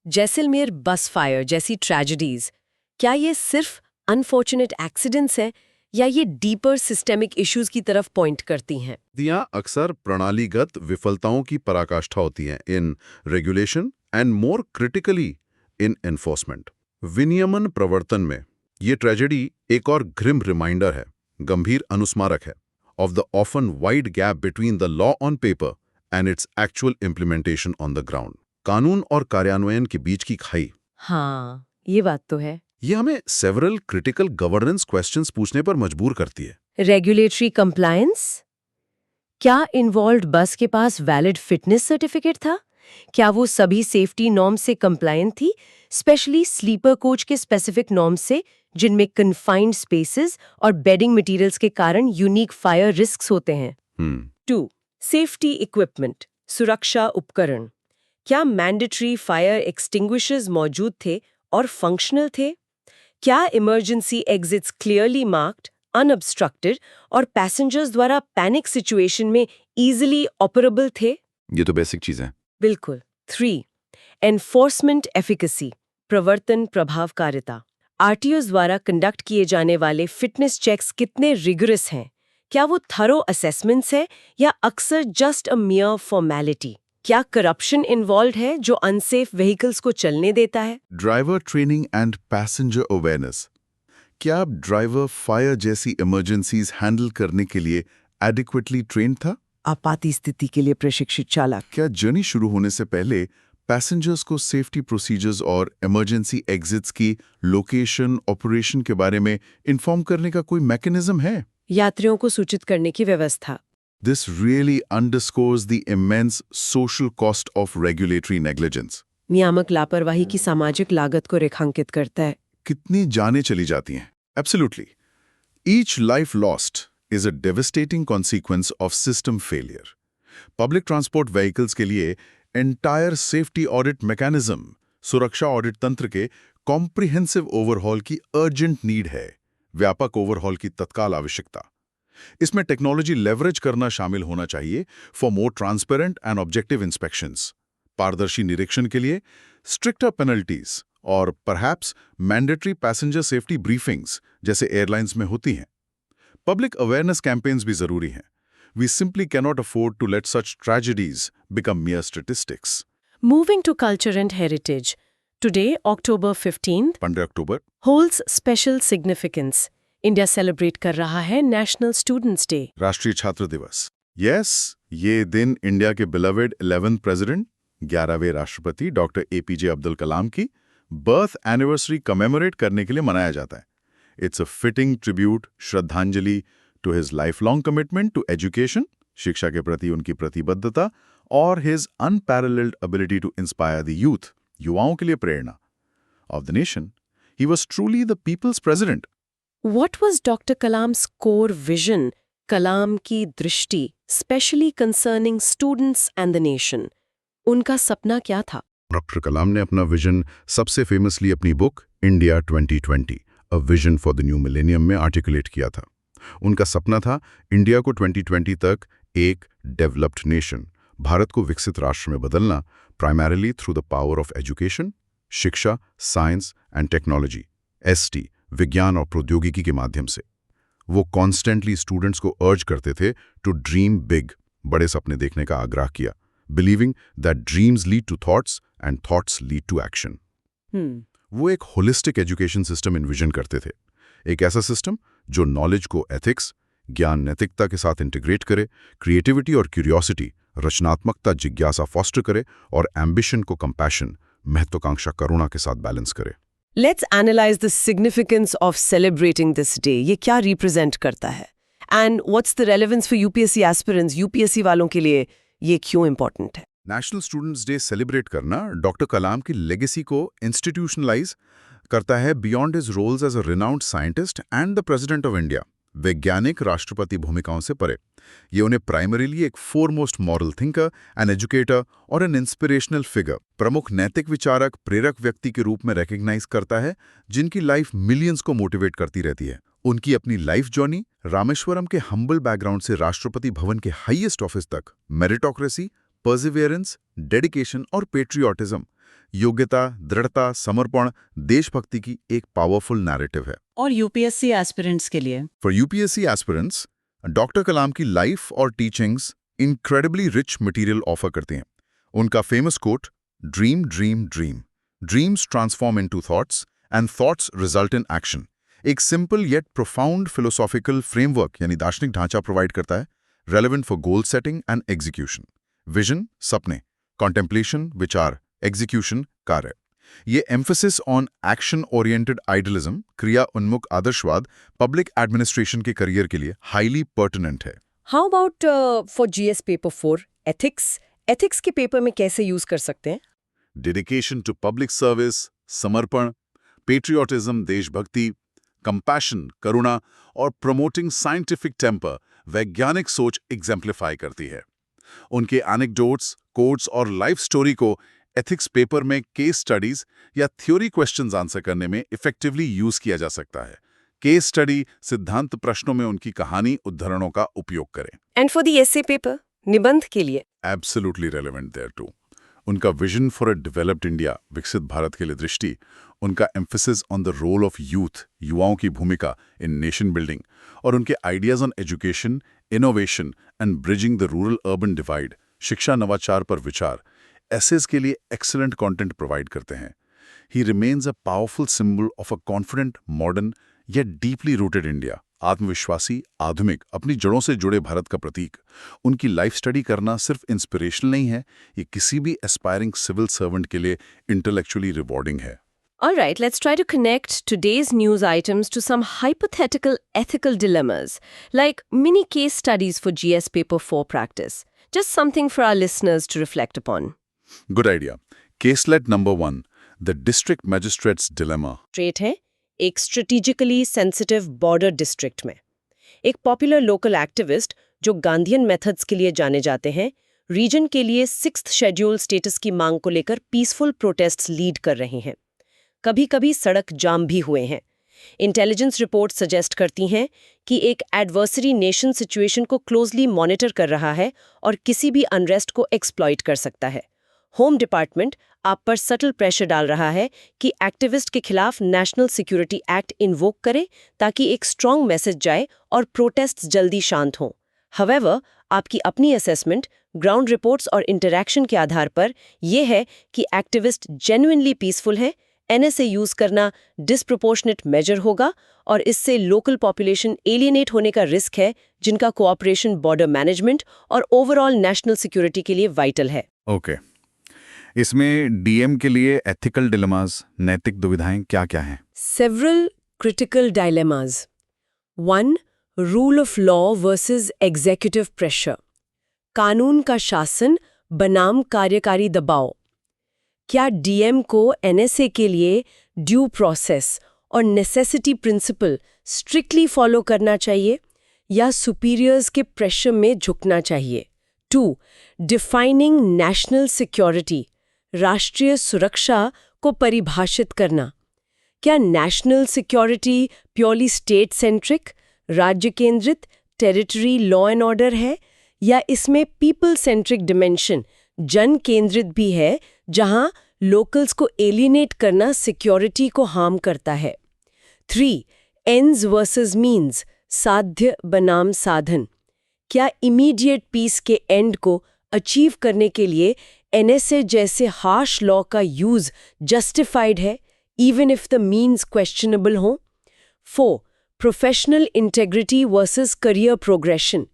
S3: Jaisalmer bus fire जैसी ट्रेजेडीज, क्या ये सिर्फ अनफॉर्चुनेट एक्सीडेंट्स हैं या ये डीपर सिस्टेमिक इश्यूज की तरफ पॉइंट करती हैं?
S2: यहाँ अक्सर प्रणालीगत विफलताओं की पराकाष्ठा होती हैं in regulation and more critically in enforcement. विनियमन प्रवर्तन में ये ट्रेजेडी एक और ग्रिम रिमाइंडर है, गंभीर अनुस्मारक है, of the often wide gap between the law on paper and its actual implementation on the ground. कानून और कार्यान्वयन के बीच की खाई.
S3: हाँ, ये बात तो है.
S2: ये हमें सेवरल क्रिटिकल गवर्नेंस क्वेश्चंस पूछने पर मजबूर करती है.
S3: रेगुलेटरी कंप्लायंस, क्या इन्वॉल्व्ड बस के पास वैलिड फिटनेस सर्टिफिकेट था? क्या वो सभी सेफ्टी नॉर्म से कंप्लायंट थी, स्पेशली स्लीपर कोच के स्पेसिफिक नॉर्म से, जिनमें कन्फाइंड स्पेसेस और बेडिंग मटेरियल्स के कारण यूनिक फायर रिस्क्स होते हैं? 2. सेफ्टी इक्विपमेंट, सुरक्षा उपकरण. क्या मैंडेटरी फायर एक्सटिंग्विशर्स मौजूद थे और फंक्शनल थे? क्या इमरजेंसी एग्जिट्स क्लियरली मार्क्ड, अनअब्स्ट्रक्टेड और पैसेंजर्स द्वारा पैनिक सिचुएशन में इजीली ऑपरेबल थे?
S2: ये तो बेसिक चीज़ है।
S3: बिल्कुल। 3. एनफोर्समेंट एफिकेसी, प्रवर्तन प्रभावकारिता। आरटीओज द्वारा कंडक्ट किए जाने वाले फिटनेस चेक्स कितने रिगरस हैं? क्या वो थरो असेसमेंट्स हैं या अक्सर जस्ट अ मियर फॉर्मेलिटी? क्या करप्शन इन्वॉल्व है जो अनसेफ व्हीकल्स को चलने देता है?
S2: Driver training and passenger awareness. क्या अब ड्राइवर फायर जैसी इमरजेंसीज हैंडल करने के लिए एडिक्वेटली ट्रेन था?
S1: आपाती स्थिति के लिए प्रशिक्षित चालक।
S2: क्या जर्नी शुरू होने से पहले पैसेंजर्स को सेफ्टी प्रोसीजर्स और इमरजेंसी एग्जिट्स की लोकेशन, ऑपरेशन के बारे में इन्फॉर्म करने का कोई मैकेनिज्म है?
S3: यात्रियों को सूचित करने की व्यवस्था।
S2: This really underscores the immense social cost of regulatory negligence.
S3: नियामक लापरवाही की सामाजिक लागत को रेखांकित करता है।
S2: कितनी जानें चली जाती हैं? Absolutely. Each life lost is a devastating consequence of system failure. Public transport vehicles के लिए entire safety audit mechanism, सुरक्षा ऑडिट तंत्र के comprehensive overhaul की urgent need है, व्यापक ओवरहॉल की तत्काल आवश्यकता। इसमें टेक्नोलॉजी लेवरेज करना शामिल होना चाहिए for more transparent and objective inspections, पारदर्शी निरीक्षण के लिए स्ट्रिक्टर पेनल्टीज और perhaps mandatory passenger safety briefings जैसे एयरलाइंस में होती हैं। पब्लिक अवेयरनेस कैंपेन्स भी जरूरी हैं। We simply cannot afford to let such tragedies become mere statistics.
S3: Moving to culture and heritage. Today, October 15th,
S2: 15 अक्टूबर
S3: holds special significance. India celebrate कर रहा है नेशनल स्टूडेंट्स डे।
S2: राष्ट्रीय छात्र दिवस। यस, ये दिन इंडिया के बिलवेड 11th प्रेसिडेंट 11वें राष्ट्रपति डॉक्टर एपीजे अब्दुल कलाम की बर्थ एनिवर्सरी कमेमोरेट करने के लिए मनाया जाता है। इट्स अ फिटिंग ट्रिब्यूट, श्रद्धांजलि to his life long commitment to education, शिक्षा के प्रति उनकी प्रतिबद्धता और his unparalleled ability to inspire the youth, युवाओं के लिए प्रेरणा of the nation. He was truly the people's president.
S3: What was Dr. Kalam's core vision, Kalam की दृष्टि, specially concerning students and the nation? उनका सपना क्या था?
S2: डॉक्टर कलाम ने अपना विजन सबसे फेमसली अपनी book India 2020 a vision for the new millennium में आर्टिकुलेट किया था। उनका सपना था इंडिया को 2020 तक एक डेवलप्ड नेशन, भारत को विकसित राष्ट्र में बदलना, primarily through the power of education, शिक्षा, साइंस एंड टेक्नोलॉजी, एसटी, विज्ञान और प्रौद्योगिकी के माध्यम से। वो कॉन्स्टेंटली स्टूडेंट्स को अर्ज करते थे टू ड्रीम बिग, बड़े सपने देखने का आग्रह किया, believing that dreams lead to thoughts and thoughts lead to action. वो एक होलिस्टिक एजुकेशन सिस्टम इन्विजन करते थे, एक ऐसा सिस्टम जो नॉलेज को एथिक्स, ज्ञान, नैतिकता के साथ इंटीग्रेट करे, क्रिएटिविटी और क्यूरियोसिटी, रचनात्मकता, जिज्ञासा फॉस्टर करे और एम्बिशन को कंपैशन, महत्वाकांक्षा, करुणा के साथ बैलेंस करे।
S1: Let's analyze the significance of celebrating this day. ये क्या represent करता है? And what's the relevance for UPSC aspirants? UPSC वालों के लिए ये क्यों important है?
S2: नेशनल स्टूडेंट्स डे सेलिब्रेट करना डॉक्टर कलाम की लेगेसी को इंस्टीट्यूशनलाइज करता है beyond his roles as a renowned scientist and the president of India. वैज्ञानिक राष्ट्रपति भूमिकाओं से परे ये उन्हें प्राइमरीली एक foremost moral thinker, an educator और एन इंस्पिरेशनल फिगर, प्रमुख नैतिक विचारक, प्रेरक व्यक्ति के रूप में रिकॉग्नाइज करता है, जिनकी लाइफ मिलियंस को मोटिवेट करती रहती है। उनकी अपनी लाइफ जर्नी रामेश्वरम के हम्बल बैकग्राउंड से राष्ट्रपति भवन के हाईएस्ट ऑफिस तक मेरिटोक्रेसी, पर्सिवियरेंस, डेडिकेशन और पेट्रियोटिज्म, योग्यता, दृढ़ता, समर्पण, देशभक्ति की एक पावरफुल नैरेटिव है।
S4: और यूपीएससी एस्पिरेंट्स के लिए
S2: for UPSC aspirants doctor Kalam की लाइफ और teachings incredibly rich material offer करते हैं। उनका famous quote, dream dream dream, dreams transform into thoughts and thoughts result in action, एक simple yet profound philosophical framework यानी दार्शनिक ढांचा प्रोवाइड करता है, relevant for goal setting and execution. Vision, सपने, कॉन्टेम्पलेशन, विचार, एग्जीक्यूशन, कार्य। ये emphasis on action oriented idealism, क्रिया उन्मुख आदर्शवाद, पब्लिक एडमिनिस्ट्रेशन के करियर के लिए हाईली पर्टिनेंट है।
S3: How about for GS paper 4 ethics? Ethics के पेपर में कैसे यूज कर सकते हैं?
S2: डेडिकेशन टू पब्लिक सर्विस, समर्पण, पेट्रियोटिज्म, देशभक्ति, कंपैशन, करुणा और प्रमोटिंग साइंटिफिक टेम्पर, वैज्ञानिक सोच एग्जेम्प्लीफाई करती है। उनके एनेक्डोट्स, कोट्स और लाइफ स्टोरी को एथिक्स पेपर में केस स्टडीज या थ्योरी क्वेश्चंस आंसर करने में इफेक्टिवली यूज किया जा सकता है। केस स्टडी, सिद्धांत प्रश्नों में उनकी कहानी, उद्धरणों का उपयोग करें।
S3: And for the essay paper, निबंध के लिए
S2: एब्सोल्युटली रेलेवेंट देयर टू। उनका vision for a developed India, विकसित भारत के लिए दृष्टि, उनका emphasis on the role of youth, युवाओं की भूमिका इन नेशन बिल्डिंग, और उनके ideas on education, innovation and bridging the rural urban divide, शिक्षा नवाचार पर विचार, एसेज के लिए एक्सीलेंट कंटेंट प्रोवाइड करते हैं। ही remains a powerful symbol of a confident, modern yet deeply rooted India, आत्मविश्वासी, आधुनिक, अपनी जड़ों से जुड़े भारत का प्रतीक। उनकी लाइफ स्टडी करना सिर्फ इंस्पिरेशनल नहीं है, ये किसी भी एस्पायरिंग सिविल सर्वेंट के लिए इंटेलेक्चुअली रिवॉर्डिंग है।
S3: All right, let's try to connect today's news items to some hypothetical ethical dilemmas, like mini case studies for GS Paper 4 practice. Just something for our listeners to reflect upon.
S2: Good idea. Caselet number 1, the district magistrates dilemma.
S3: Trait है एक strategically sensitive border district में। एक popular local activist जो Gandhian methods के लिए जाने जाते हैं, रीजन के लिए 6th शेड्यूल स्टेटस की मांग को लेकर पीसफुल प्रोटेस्ट्स लीड कर रहे हैं। कभी-कभी सड़क जाम भी हुए हैं। इंटेलिजेंस रिपोर्ट सजेस्ट करती हैं कि एक एडवर्सरी नेशन सिचुएशन को क्लोजली मॉनिटर कर रहा है और किसी भी अनरेस्ट को एक्सप्लॉइट कर सकता है। होम डिपार्टमेंट आप पर सटल प्रेशर डाल रहा है कि एक्टिविस्ट के खिलाफ नेशनल सिक्योरिटी एक्ट इन्वोक करे ताकि एक स्ट्रॉन्ग मैसेज जाए और प्रोटेस्ट्स जल्दी शांत हों। हावेवर, आपकी अपनी असेसमेंट, ग्राउंड रिपोर्ट्स और इंटरैक्शन के आधार पर यह है कि एक्टिविस्ट जेन्युइनली पीसफुल है, एनएसए यूज करना डिस्प्रोपोर्शनेट मेजर होगा और इससे लोकल पॉपुलेशन एलियनेट होने का रिस्क है, जिनका कोऑपरेशन बॉर्डर मैनेजमेंट और ओवरऑल नेशनल सिक्योरिटी के लिए वाइटल है।
S2: ओके, इसमें डीएम के लिए एथिकल डिलेमास, नैतिक दुविधाएं क्या-क्या हैं?
S1: Several critical dilemmas. 1. Rule of law versus executive pressure. कानून का शासन बनाम कार्यकारी दबाव। क्या डीएम को एनएसए के लिए ड्यू प्रोसेस और नेसेसिटी प्रिंसिपल स्ट्रिक्टली फॉलो करना चाहिए या सुपीरियर्स के प्रेशर में झुकना चाहिए? 2. डिफाइनिंग नेशनल सिक्योरिटी, राष्ट्रीय सुरक्षा को परिभाषित करना। क्या national security purely state centric, राज्य केंद्रित, टेरिटरी लॉ एंड ऑर्डर है, या इसमें पीपल सेंट्रिक डिमेंशन, जन केंद्रित भी है, जहां लोकल्स को एलिनेट करना सिक्योरिटी को हार्म करता है? 3. एंड्स वर्सेस मीन्स, साध्य बनाम साधन। क्या इमीडिएट पीस के एंड को अचीव करने के लिए एनएसए जैसे हार्श लॉ का यूज जस्टिफाइड है, even if the means questionable हो? 4. Professional integrity versus career progression.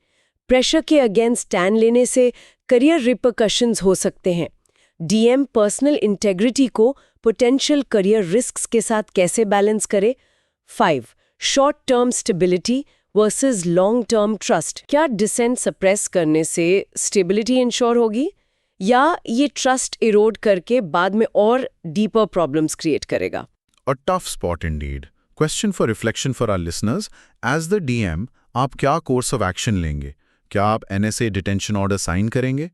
S1: Pressure के अगेंस्ट स्टैंड लेने से करियर रिपरकशंस हो सकते हैं। डीएम पर्सनल इंटेग्रिटी को पोटेंशियल करियर रिस्क्स के साथ कैसे बैलेंस करे? 5. Short term stability versus long term trust. क्या डिसेंट सप्रेस करने से स्टेबिलिटी इंश्योर होगी या ये ट्रस्ट इरोड करके बाद में और डीपर प्रॉब्लम्स क्रिएट करेगा?
S2: A tough spot indeed. Question for reflection for our listeners. As the DM, आप क्या कोर्स ऑफ एक्शन लेंगे? क्या आप एनएसए डिटेंशन ऑर्डर साइन करेंगे?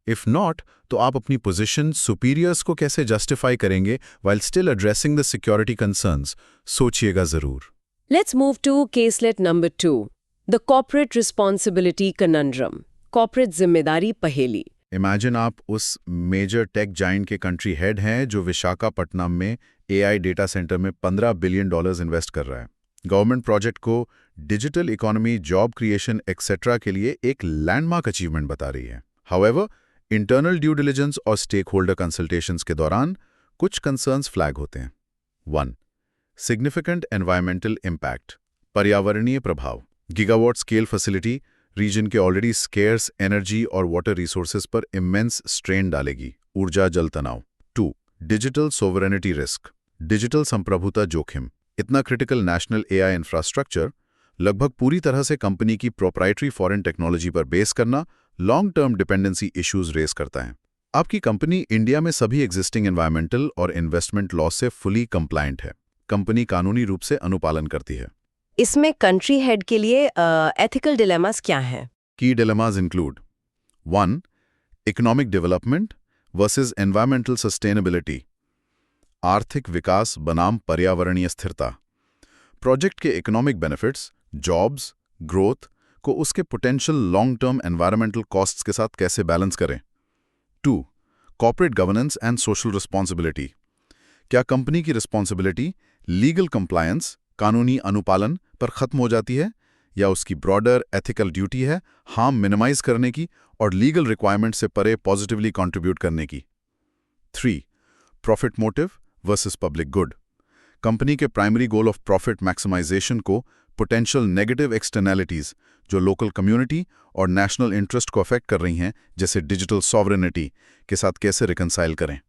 S2: इफ नॉट, तो आप अपनी पोजीशन सुपीरियर्स को कैसे जस्टिफाई करेंगे while still addressing the security concerns? सोचिएगा जरूर।
S1: Let's move to caselet number 2. The corporate responsibility conundrum. Corporate जिम्मेदारी पहेली।
S2: इमेजिन आप उस मेजर टेक जाइंट के कंट्री हेड हैं जो विशाखापट्टनम में एआई डेटा सेंटर में $15 बिलियन इन्वेस्ट कर रहा है। गवर्नमेंट प्रोजेक्ट को digital economy, job creation etcetera के लिए एक लैंडमार्क अचीवमेंट बता रही है। हाउएवर, इंटरनल ड्यू डिलिजेंस और स्टेक होल्डर कंसल्टेशंस के दौरान कुछ कंसर्न्स फ्लैग होते हैं। 1. सिग्निफिकेंट एनवायरमेंटल इम्पैक्ट, पर्यावरणीय प्रभाव। गीगावाट स्केल फैसिलिटी रीजन के ऑलरेडी स्केर्स एनर्जी और वाटर रिसोर्सेज पर इमेंस स्ट्रेन डालेगी, ऊर्जा जल तनाव। 2. डिजिटल सोवरेनिटी रिस्क, डिजिटल संप्रभुता जोखिम। इतना क्रिटिकल नेशनल एआई इंफ्रास्ट्रक्चर लगभग पूरी तरह से कंपनी की प्रोप्राइटरी फॉरेन टेक्नोलॉजी पर बेस करना long term dependency issues raise करता है। आपकी कंपनी इंडिया में सभी एग्जिस्टिंग एनवायरमेंटल और इन्वेस्टमेंट लॉ से फुली कंप्लायंट है। कंपनी कानूनी रूप से अनुपालन करती है।
S1: इसमें कंट्री हेड के लिए एथिकल डिलेमास क्या हैं?
S2: की dilemmas include 1. Economic development versus environmental sustainability, आर्थिक विकास बनाम पर्यावरणीय स्थिरता। प्रोजेक्ट के इकोनॉमिक बेनिफिट्स, जॉब्स, ग्रोथ को उसके potential long term environmental costs के साथ कैसे बैलेंस करें। 2. Corporate governance and social responsibility. क्या कंपनी की रिस्पॉन्सिबिलिटी लीगल कंप्लायंस, कानूनी अनुपालन पर खत्म हो जाती है, या उसकी ब्रॉडर एथिकल ड्यूटी है हार्म मिनिमाइज करने की और लीगल रिक्वायरमेंट से परे पॉजिटिवली कंट्रीब्यूट करने की। 3. Profit motive versus public good. Company के primary goal of profit maximisation को पोटेंशियल नेगेटिव एक्सटर्नैलिटीज जो लोकल कम्युनिटी और नेशनल इंटरेस्ट को अफेक्ट कर रही हैं, जैसे डिजिटल सॉवरेनिटी, के साथ कैसे रिकंसाइल करें।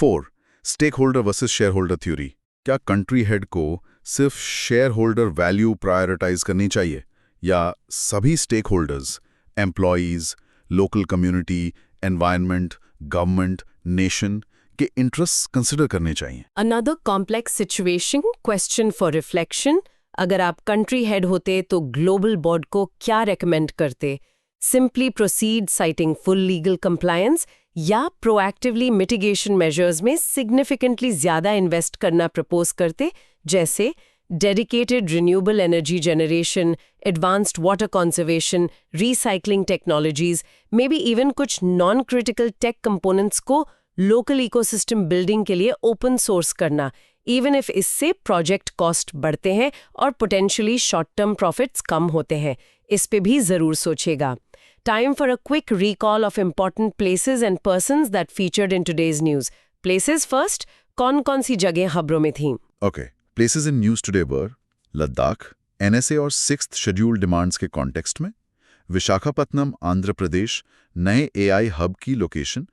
S2: 4. Stakeholder versus shareholder theory. क्या कंट्री हेड को सिर्फ शेयर होल्डर वैल्यू प्रायोरिटाइज करनी चाहिए, या सभी stakeholders, employees, local community, environment, government, nation के इंटरेस्ट कंसिडर करने चाहिए?
S3: Another complex situation, question for reflection. अगर आप कंट्री हेड होते तो ग्लोबल बोर्ड को क्या रेकमेंड करते? Simply proceed citing full legal compliance, या प्रोएक्टिवली मिटिगेशन मेजर्स में सिग्निफिकेंटली ज्यादा इन्वेस्ट करना प्रपोज करते, जैसे dedicated renewable energy generation, advanced water conservation, recycling technologies, maybe even कुछ नॉन क्रिटिकल टेक कंपोनेंट्स को लोकल इकोसिस्टम बिल्डिंग के लिए ओपन सोर्स करना, इवन इफ इससे प्रोजेक्ट कॉस्ट बढ़ते हैं और पोटेंशियली शॉर्ट टर्म प्रॉफिट्स कम होते हैं। इस पे भी जरूर सोचेगा। Time for a quick recall of important places and persons that featured in today's news. Places first, कौन-कौन सी जगह खबरों में थी?
S2: Okay, places in news today were Ladakh, NSA और 6th शेड्यूल डिमांड्स के कॉन्टेक्स्ट में, विशाखापत्तनम आंध्र प्रदेश नए एआई हब की location,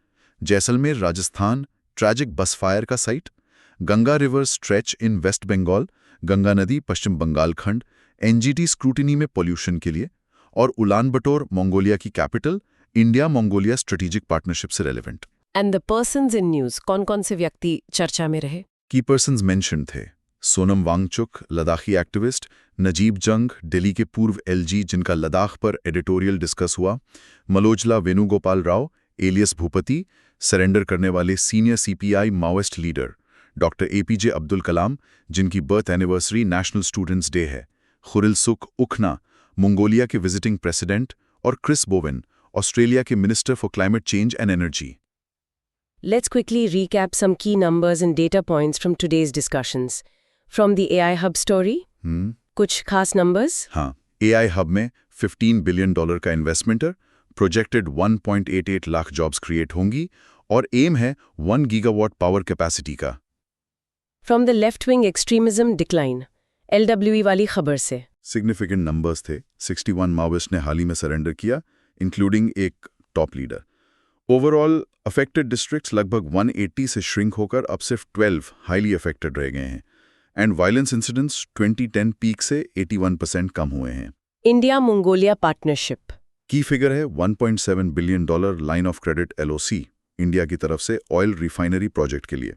S2: Jaisalmer Rajasthan tragic bus fire का site, Ganga river stretch in West Bengal, Ganga नदी पश्चिम बंगाल खंड एनजीटी स्क्रूटिनी में पोल्यूशन के लिए, और उलानबटोर मंगोलिया की capital, India Mongolia strategic partnership से relevant.
S3: And the persons in news, कौन-कौन से व्यक्ति चर्चा में रहे?
S2: की पर्सन्स मेंशन थे सोनम वांगचुक, लद्दाखी एक्टिविस्ट, नजीब जंग, दिल्ली के पूर्व एलजी जिनका लद्दाख पर एडिटोरियल डिस्कस हुआ, मलोजला वेणुगोपाल राव एलियस भूपति, सरेंडर करने वाले senior CPI Maoist leader, doctor APJ Abdul Kalam जिनकी birth anniversary national students day है, खुरिलसुख उखना मंगोलिया के विजिटिंग प्रेसिडेंट, और क्रिस बोवेन ऑस्ट्रेलिया के minister for climate change and energy.
S3: Let's quickly recap some key numbers and data points from today's discussions. From the AI Hub story, कुछ खास numbers?
S2: हाँ, AI hub में $15 billion का investment है, projected 1.88 lakh jobs create होंगी, और M है 1 gigawatt power capacity का।
S3: From the left-wing extremism decline, LWE वाली खबर से
S2: सिग्निफिकेंट नंबर्स थे। 61 माओइस्ट ने हाल ही में सरेंडर किया, इंक्लूडिंग एक top leader. Overall affected districts लगभग 180 से श्रिंक होकर अब सिर्फ 12 हाईली अफेक्टेड रह गए हैं, एंड वायलेंस इंसिडेंट्स 2010 पीक से 81% कम हुए हैं।
S3: इंडिया मंगोलिया पार्टनरशिप
S2: की फिगर है $1.7 billion line of credit LOC India की तरफ से ऑयल रिफाइनरी प्रोजेक्ट के लिए।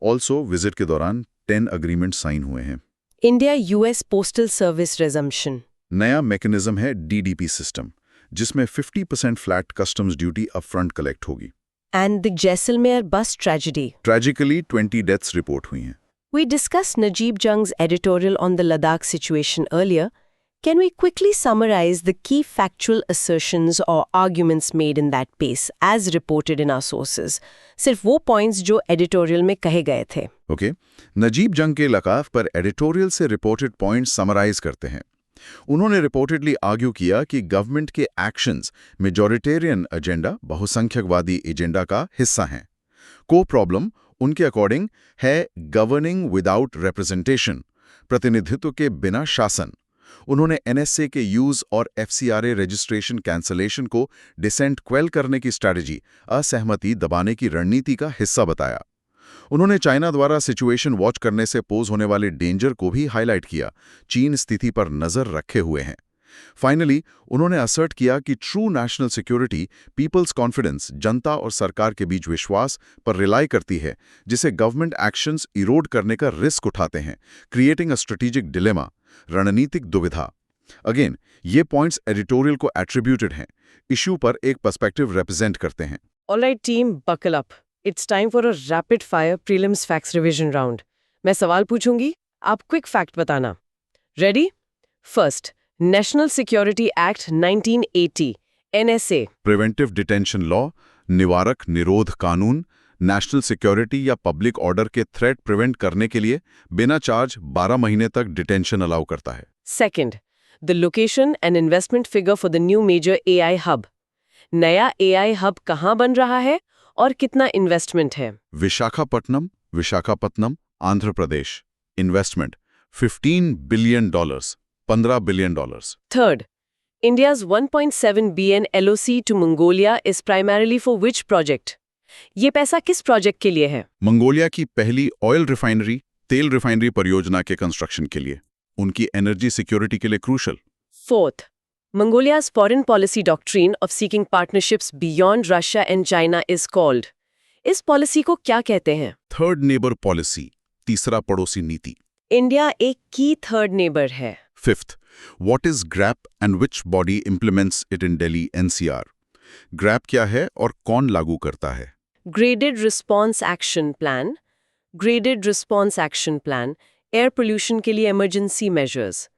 S2: ऑल्सो विजिट के दौरान 10 अग्रीमेंट साइन हुए हैं।
S3: India US postal service resumption,
S2: नया मैकेनिज्म है DDP सिस्टम, जिसमें 50% flat customs duty upfront collect होगी।
S3: एंड द जैसलमेर बस ट्रेजेडी,
S2: ट्रेजिकली 20 डेथ्स रिपोर्ट हुई हैं।
S3: We discussed Najib Jung's editorial on the Ladakh situation earlier. Can we quickly summarize the key factual assertions or arguments made in that piece as reported in our sources? सिर्फ वो points जो editorial में कहे गए थे।
S2: Okay, Najeeb जंग के लकाफ पर एडिटोरियल से रिपोर्टेड पॉइंट्स समराइज करते हैं। उन्होंने रिपोर्टेडली आर्ग्यू किया कि गवर्नमेंट के एक्शंस मेजॉरिटेरियन एजेंडा, बहुसंख्यकवादी एजेंडा का हिस्सा हैं। को प्रॉब्लम उनके अकॉर्डिंग है गवर्निंग विदाउट रिप्रेजेंटेशन, प्रतिनिधित्व के बिना शासन। उन्होंने NSA के यूज और FCRA रजिस्ट्रेशन कैंसलेशन को डिसेंट क्वेल करने की स्ट्रैटेजी, असहमति दबाने की रणनीति का हिस्सा बताया। उन्होंने चाइना द्वारा सिचुएशन वॉच करने से पोज होने वाले डेंजर को भी हाईलाइट किया। चीन स्थिति पर नजर रखे हुए हैं। फाइनली उन्होंने असर्ट किया कि true national security people's confidence, जनता और सरकार के बीच विश्वास पर रिलाई करती है, जिसे गवर्नमेंट एक्शंस इरोड करने का रिस्क उठाते हैं, क्रिएटिंग अ स्ट्रेटेजिक डिलेमा, रणनीतिक दुविधा। अगेन, ये पॉइंट्स एडिटोरियल को एट्रीब्यूटेड हैं, इश्यू पर एक पर्सपेक्टिव रिप्रेजेंट करते हैं।
S1: Alright team, buckle up. It's time for a rapid fire prelims facts revision round. मैं सवाल पूछूंगी, आप क्विक फैक्ट बताना। Ready? First, national security act 1980 NSA,
S2: preventive detention law, निवारक निरोध कानून, नेशनल सिक्योरिटी या पब्लिक ऑर्डर के थ्रेट प्रिवेंट करने के लिए बिना चार्ज 12 महीने तक डिटेंशन अलाउ करता है।
S1: Second, the location and investment figure for the new major AI hub. नया AI हब कहाँ बन रहा है और कितना इन्वेस्टमेंट है?
S2: Visakhapatnam, Andhra Pradesh. Investment $15 billion, $15 billion.
S1: Third, India's 1.7 billion LOC to Mongolia is primarily for which project? ये पैसा किस प्रोजेक्ट के लिए है?
S2: मंगोलिया की पहली ऑयल रिफाइनरी, तेल रिफाइनरी परियोजना के कंस्ट्रक्शन के लिए, उनकी एनर्जी सिक्योरिटी के लिए crucial.
S1: Fourth, Mongolia's foreign policy doctrine of seeking partnerships beyond Russia and China is called. इस पॉलिसी को क्या कहते हैं?
S2: थर्ड नेबर पॉलिसी, तीसरा पड़ोसी नीति।
S1: इंडिया एक की थर्ड नेबर है।
S2: Fifth, what is grab and which body implements it in Delhi NCR? Grab क्या है और कौन लागू करता है?
S1: Graded response action plan, graded response action plan, air pollution के लिए इमरजेंसी मेजर्स।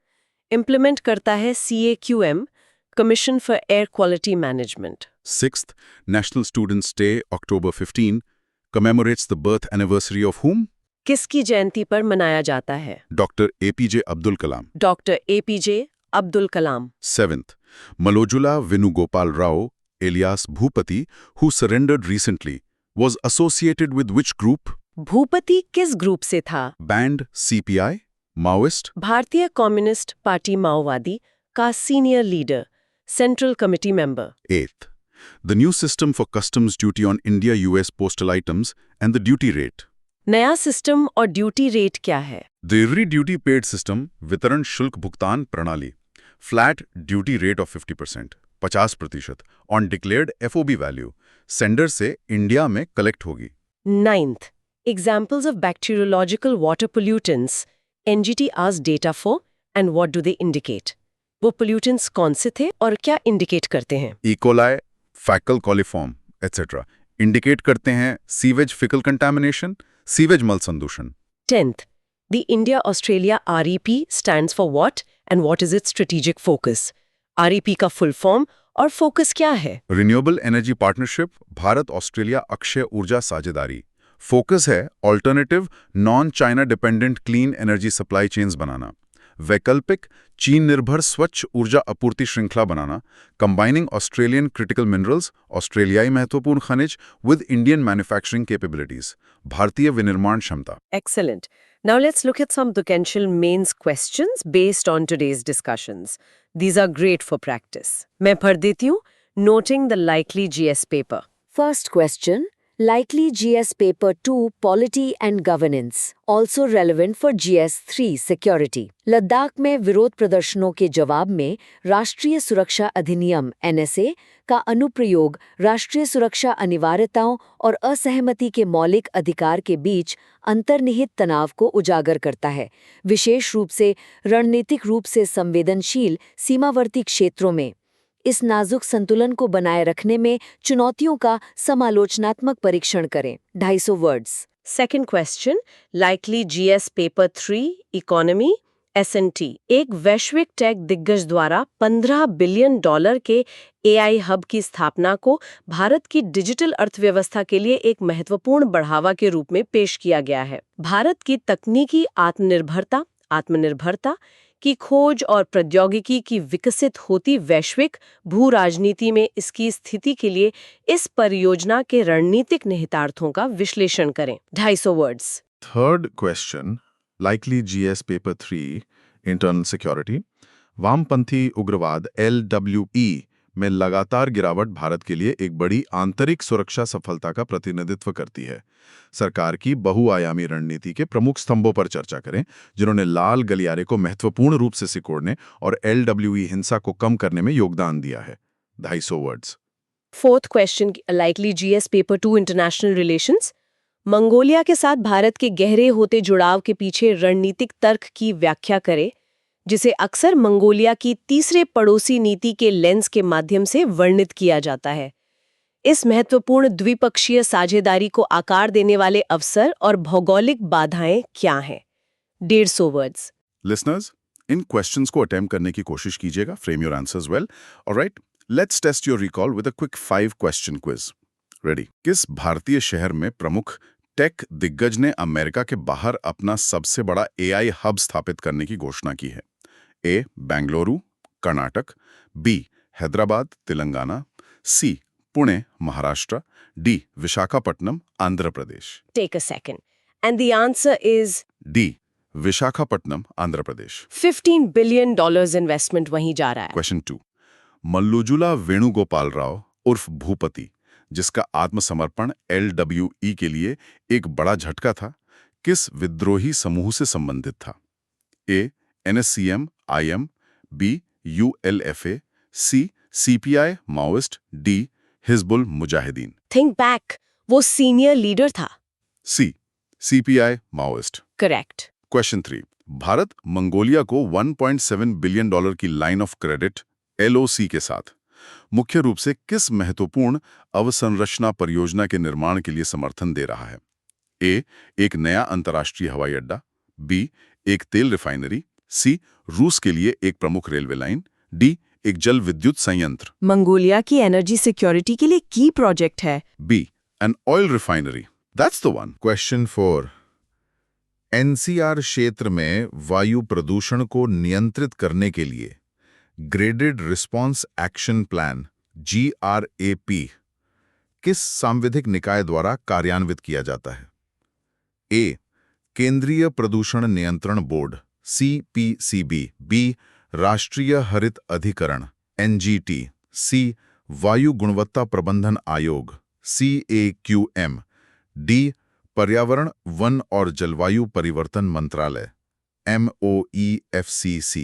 S1: इम्प्लीमेंट करता है CAQM, commission for air quality management.
S2: Sixth, National Students' Day, October 15, commemorates the birth anniversary of whom?
S1: किसकी जयंती पर मनाया जाता है?
S2: Dr. APJ Abdul Kalam.
S1: Doctor APJ Abdul Kalam.
S2: Seventh, Malojula Venugopal Rao, alias Bhupati, who surrendered recently, was associated with which group?
S1: Bhupathi किस group से था?
S2: Banned CPI? Maoist?
S1: भारतीय communist party माओवादी का senior leader, central committee member.
S2: Eighth, the new system for customs duty on India-US postal items and the duty rate.
S1: नया system और duty rate क्या है?
S2: Delivery duty paid system, वितरण शुल्क भुगतान प्रणाली. Flat duty rate of 50%, 50% on declared FOB value. Sender से India में कलेक्ट होगी।
S1: Ninth, examples of bacteriological water pollutants NGT asked data for and what do they indicate? वो pollutants कौन से थे और क्या indicate करते हैं?
S2: E. coli, fecal coliform, etc. Indicate करते हैं सीवेज फिकल कंटामिनेशन, सीवेज मल संदूषण।
S1: 10th, the India-Australia REP stands for what and what is its strategic focus? REP का full form और focus क्या है?
S2: Renewable energy partnership, Bharat Australia अक्षय ऊर्जा साझेदारी। फोकस है alternative non China dependent clean energy supply chains बनाना, वैकल्पिक चीन निर्भर स्वच्छ ऊर्जा आपूर्ति श्रृंखला बनाना, कंबाइनिंग ऑस्ट्रेलियन क्रिटिकल मिनरल्स, ऑस्ट्रेलियाई महत्वपूर्ण खनिज विद इंडियन मैन्युफैक्चरिंग कैपेबिलिटीज, भारतीय विनिर्माण क्षमता।
S1: Excellent. Now let's look at some potential mains questions based on today's discussions. These are great for practice. मैं पढ़ देती हूँ, noting the likely GS paper.
S3: First question, likely GS Paper 2 Polity and Governance, also relevant for GS 3 Security. Ladakh में विरोध प्रदर्शनों के जवाब में राष्ट्रीय सुरक्षा अधिनियम NSA का अनुप्रयोग राष्ट्रीय सुरक्षा अनिवार्यताओं और असहमति के मौलिक अधिकार के बीच अंतर्निहित तनाव को उजागर करता है, विशेष रूप से रणनीतिक रूप से संवेदनशील सीमावर्ती क्षेत्रों में। इस नाजुक संतुलन को बनाए रखने में चुनौतियों का समालोचनात्मक परीक्षण करें। 250 words.
S1: Second question, likely GS Paper 3 Economy S&T, एक वैश्विक टेक दिग्गज द्वारा $15 बिलियन के AI हब की स्थापना को भारत की डिजिटल अर्थव्यवस्था के लिए एक महत्वपूर्ण बढ़ावा के रूप में पेश किया गया है। भारत की तकनीकी आत्मनिर्भरता की खोज और प्रौद्योगिकी की विकसित होती वैश्विक भू राजनीति में इसकी स्थिति के लिए इस परियोजना के रणनीतिक निहितार्थों का विश्लेषण करें। 250 words.
S2: Third question, likely GS Paper 3 Internal Security. वामपंथी उग्रवाद LWE में लगातार गिरावट भारत के लिए एक बड़ी आंतरिक सुरक्षा सफलता का प्रतिनिधित्व करती है। सरकार की बहुआयामी रणनीति के प्रमुख स्तंभों पर चर्चा करें, जिन्होंने लाल गलियारे को महत्वपूर्ण रूप से सिकोड़ने और LWE हिंसा को कम करने में योगदान दिया है। 250 words.
S1: Fourth question, likely GS paper 2 international relations, Mongolia के साथ भारत के गहरे होते जुड़ाव के पीछे रणनीतिक तर्क की व्याख्या करें, जिसे अक्सर मंगोलिया की तीसरे पड़ोसी नीति के लेंस के माध्यम से वर्णित किया जाता है। इस महत्वपूर्ण द्विपक्षीय साझेदारी को आकार देने वाले अवसर और भौगोलिक बाधाएं क्या हैं? 150 वर्ड्स।
S2: Listeners, इन क्वेश्चंस को अटेम्प्ट करने की कोशिश कीजिएगा. Frame your answers well. Alright, let's test your recall with a quick 5 question quiz. Ready? किस भारतीय शहर में प्रमुख टेक दिग्गज ने अमेरिका के बाहर अपना सबसे बड़ा एआई हब स्थापित करने की घोषणा की है? A. Bengaluru, Karnataka. B. Hyderabad, Telangana. C. Pune, Maharashtra. D. Visakhapatnam, Andhra Pradesh.
S3: Take a second. And the answer is
S2: D. Visakhapatnam, Andhra Pradesh.
S3: $15 billion investment वहीं जा रहा है.
S2: क्वेश्चन 2. मल्लुजुला वेणुगोपाल राव उर्फ भूपति, जिसका आत्मसमर्पण LWE के लिए एक बड़ा झटका था, किस विद्रोही समूह से संबंधित था? ए. NSCM IM. बी. ULFA. सी. CPI Maoist. D. Hizbul Mujahideen.
S3: Think back. वो सीनियर लीडर था.
S2: सी. CPI Maoist.
S3: Correct.
S2: Question 3. Bharat Mongolia को $1.7 बिलियन की लाइन ऑफ क्रेडिट LOC के साथ मुख्य रूप से किस महत्वपूर्ण अवसंरचना परियोजना के निर्माण के लिए समर्थन दे रहा है? ए. एक नया अंतर्राष्ट्रीय हवाई अड्डा. बी. एक तेल रिफाइनरी. सी. रूस के लिए एक प्रमुख रेलवे लाइन. डी. एक जल विद्युत संयंत्र.
S3: मंगोलिया की एनर्जी सिक्योरिटी के लिए की प्रोजेक्ट है.
S2: B. N oil refinery. That's the one. Question 4. NCR क्षेत्र में वायु प्रदूषण को नियंत्रित करने के लिए graded response action plan GRAP किस सांविधिक निकाय द्वारा कार्यान्वित किया जाता है? ए. केंद्रीय प्रदूषण नियंत्रण बोर्ड CPCB. बी. राष्ट्रीय हरित अधिकरण NGT. सी. वायु गुणवत्ता प्रबंधन आयोग CAQM. डी. पर्यावरण, वन और जलवायु परिवर्तन मंत्रालय MOEFCC.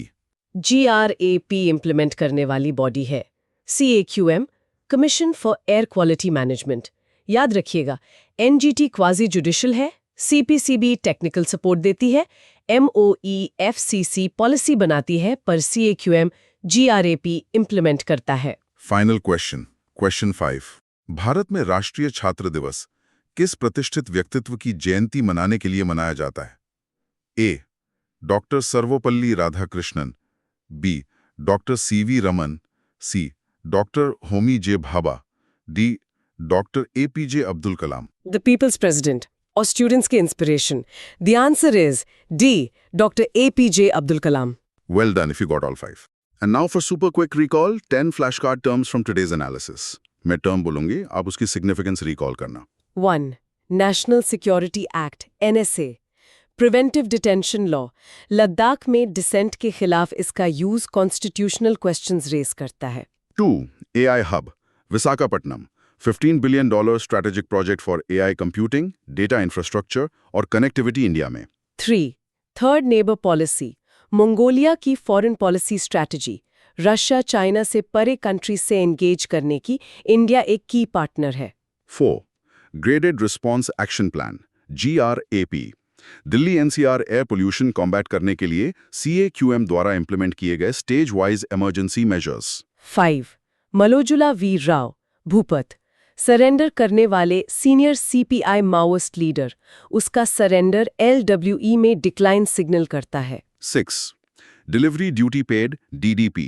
S3: GRAP इम्प्लीमेंट करने वाली बॉडी है. CAQM commission for air quality management. याद रखिएगा, NGT क्वाजी जुडिशल है, CPCB टेक्निकल सपोर्ट देती है, MOEFCC पॉलिसी बनाती है, पर CAQM GRAP इम्प्लीमेंट करता है.
S2: Final question, question 5. भारत में राष्ट्रीय छात्र दिवस किस प्रतिष्ठित व्यक्तित्व की जयंती मनाने के लिए मनाया जाता है? A. Doctor Sarvepalli Radhakrishnan. B. Doctor CV Raman. C. Doctor Homi J Bhabha. D. Doctor APJ Abdul Kalam.
S1: The People's President और स्टूडेंट्स के inspiration. The answer is D. Dr. APJ Abdul Kalam.
S2: Well done if you got all 5. And now for super quick recall, 10 flashcard terms from today's analysis. मैं term बोलूंगी, आप उसकी significance recall करना.
S1: 1. National Security Act NSA. Preventive detention law. Ladakh में decent के खिलाफ इसका use constitutional questions raise करता है.
S2: 2. AI hub Visakhapatnam. $15 billion strategic project for AI computing, data infrastructure और कनेक्टिविटी इंडिया में.
S1: 3. Third neighbour policy. मंगोलिया की foreign policy strategy. Russia China से परे कंट्रीज से एंगेज करने की इंडिया एक की पार्टनर है.
S2: 4. Graded response action plan GRAP. Delhi NCR air pollution combat करने के लिए CAQM द्वारा इंप्लीमेंट किए गए स्टेज वाइज इमरजेंसी मेजर्स.
S1: 5. मलोजुला वीर राव भूपत. सरेंडर करने वाले सीनियर CPI माओइस्ट लीडर. उसका सरेंडर LWE में डिक्लाइन सिग्नल करता है.
S2: 6. Delivery duty paid DDP.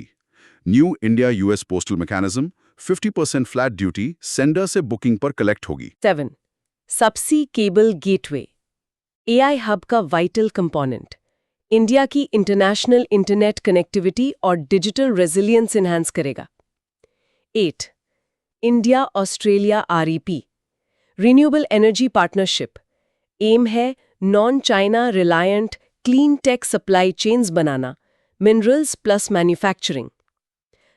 S2: New India US postal mechanism. 50% flat duty sender से बुकिंग पर कलेक्ट होगी.
S1: 7. सबसी केबल गेटवे. AI हब का वाइटल कंपोनेंट. इंडिया की इंटरनेशनल इंटरनेट कनेक्टिविटी और डिजिटल रेजिलियंस इन्हांस करेगा. 8. India Australia REP. Renewable energy partnership. Aim है non China reliant clean tech supply chains बनाना, minerals plus manufacturing.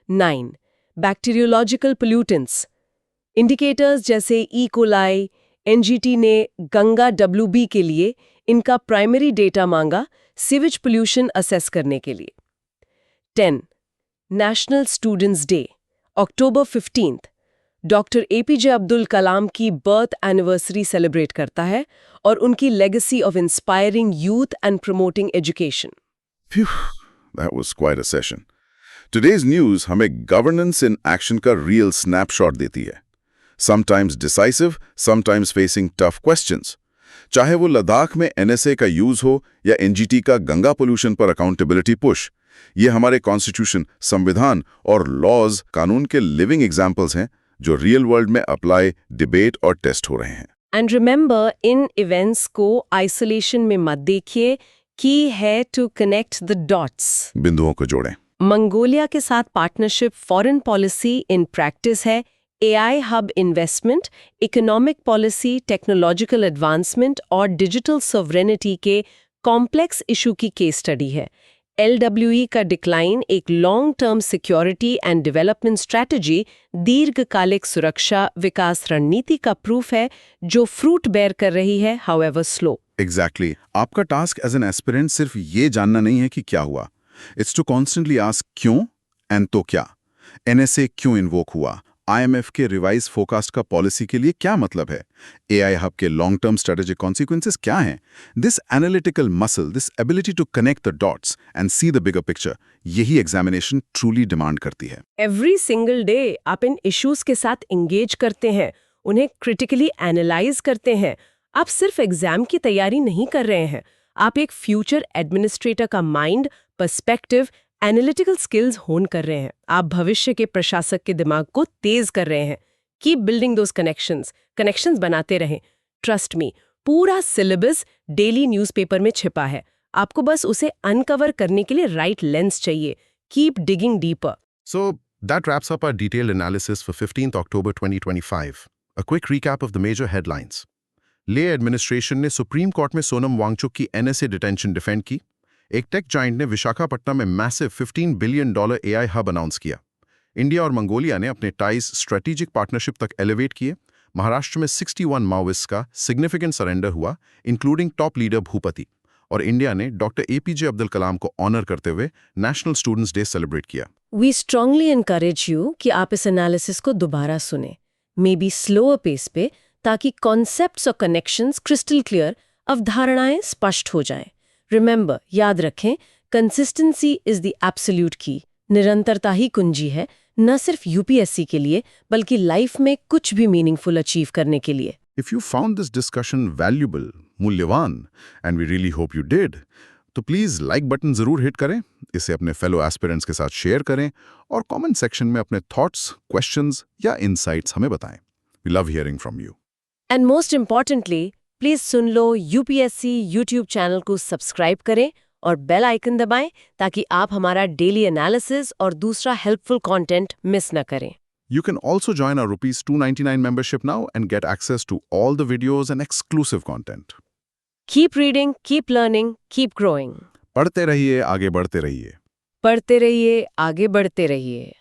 S1: 9. Bacteriological pollutants. Indicators जैसे E coli. NGT ने Ganga WB के लिए इनका प्राइमरी डेटा मांगा सीवेज पोल्यूशन असेस करने के लिए. 10. National students day. October 15 doctor APJ Abdul Kalam की बर्थ एनिवर्सरी सेलिब्रेट करता है और उनकी legacy of inspiring youth and promoting education.
S2: Phew, that was quite a session. Today's news हमें गवर्नेंस इन एक्शन का रियल स्नैपशॉट देती है. Sometimes decisive, sometimes facing tough questions. चाहे वो लद्दाख में NSA का यूज हो या NGT का गंगा पोल्यूशन पर अकाउंटेबिलिटी पुश। ये हमारे कॉन्स्टिट्यूशन, संविधान और लॉज, कानून के लिविंग एग्जाम्पल्स हैं जो रियल वर्ल्ड में अप्लाई, डिबेट और टेस्ट हो रहे हैं।
S3: एंड रिमेंबर, इन इवेंट्स को आइसोलेशन में मत देखिए। की है टू कनेक्ट द डॉट्स।
S2: बिंदुओं को जोड़ें।
S3: मंगोलिया के साथ partnership foreign policy in practice है, AI hub investment, economic policy, technological advancement और डिजिटल सॉवरेनिटी के कॉम्प्लेक्स इशू की केस स्टडी है। LWE का डिक्लाइन एक long term security and development strategy, दीर्घकालिक सुरक्षा विकास रणनीति का प्रूफ है जो फ्रूट बेयर कर रही है, हाउएवर स्लो।
S2: एग्जैक्टली। आपका टास्क एज एन एस्पिरेंट सिर्फ ये जानना नहीं है कि क्या हुआ, इट्स टू कॉन्स्टेंटली आस्क क्यों एंड तो क्या। NSA क्यों इन्वोक हुआ, IMF के रिवाइज फोरकास्ट का पॉलिसी के लिए क्या मतलब है, AI हब के लॉन्ग टर्म स्ट्रेटेजिक कॉन्सिक्वेंसेस क्या हैं। This analytical muscle, this ability to connect the dots and see the bigger picture, यही एग्जामिनेशन ट्रूली डिमांड करती है।
S3: एवरी सिंगल डे आप इन इश्यूज के साथ एंगेज करते हैं, उन्हें क्रिटिकली एनालाइज करते हैं। आप सिर्फ एग्जाम की तैयारी नहीं कर रहे हैं, आप एक फ्यूचर एडमिनिस्ट्रेटर का माइंड, पर्सपेक्टिव, एनालिटिकल स्किल्स होन कर रहे हैं। आप भविष्य के प्रशासक के दिमाग को तेज कर रहे हैं। कीप बिल्डिंग दोज कनेक्शंस बनाते रहें। ट्रस्ट मी, पूरा सिलेबस डेली न्यूज़पेपर में छिपा है, आपको बस उसे अनकवर करने के लिए राइट लेंस चाहिए। Keep digging deeper.
S5: So that wraps up our detailed analysis for 15th October 2025. A quick recap of the major headlines. ले एडमिनिस्ट्रेशन ने सुप्रीम कोर्ट में सोनम वांगचुक की NSA डिटेंशन डिफेंड की। एक टेक जाइंट ने विशाखापट्टनम में massive $15 billion AI hub announce किया। India और मंगोलिया ने अपने टाइज स्ट्रेटेजिक पार्टनरशिप तक एलिवेट किए। महाराष्ट्र में 61 माओइस्ट का सिग्निफिकेंट सरेंडर हुआ, इंक्लूडिंग टॉप लीडर भूपति। और इंडिया ने डॉक्टर APJ अब्दुल कलाम को ऑनर करते हुए नेशनल स्टूडेंट्स डे सेलिब्रेट किया।
S3: वी स्ट्रांगली एनकरेज यू कि आप इस एनालिसिस को दोबारा सुने, मे बी स्लोअर पेस पे, ताकि कॉन्सेप्ट्स और कनेक्शंस क्रिस्टल क्लियर, अवधारणाएं स्पष्ट हो जाएं। रिमेंबर, याद रखें, कंसिस्टेंसी इज द एब्सोल्यूट की। निरंतरता ही कुंजी है, न सिर्फ UPSC के लिए बल्कि लाइफ में कुछ भी मीनिंगफुल अचीव करने के लिए।
S2: If you found this discussion valuable, मूल्यवान, and we really hope you did, तो प्लीज लाइक बटन जरूर हिट करें, इसे अपने फेलो एस्पिरेंट्स के साथ शेयर करें और कमेंट सेक्शन में अपने थॉट्स, क्वेश्चंस या इनसाइट्स हमें बताएं। We love hearing from you.
S3: And most importantly, please soon low UPSC YouTube channel को सब्सक्राइब करें और बेल आइकन दबाएं ताकि आप हमारा डेली एनालिसिस और दूसरा हेल्पफुल कंटेंट मिस न करें।
S2: You can also join our ₹299 membership now and get access to all the videos and exclusive content.
S3: Keep reading, keep learning, keep growing.
S2: पढ़ते रहिए, आगे बढ़ते रहिए।
S3: पढ़ते रहिए, आगे बढ़ते रहिए।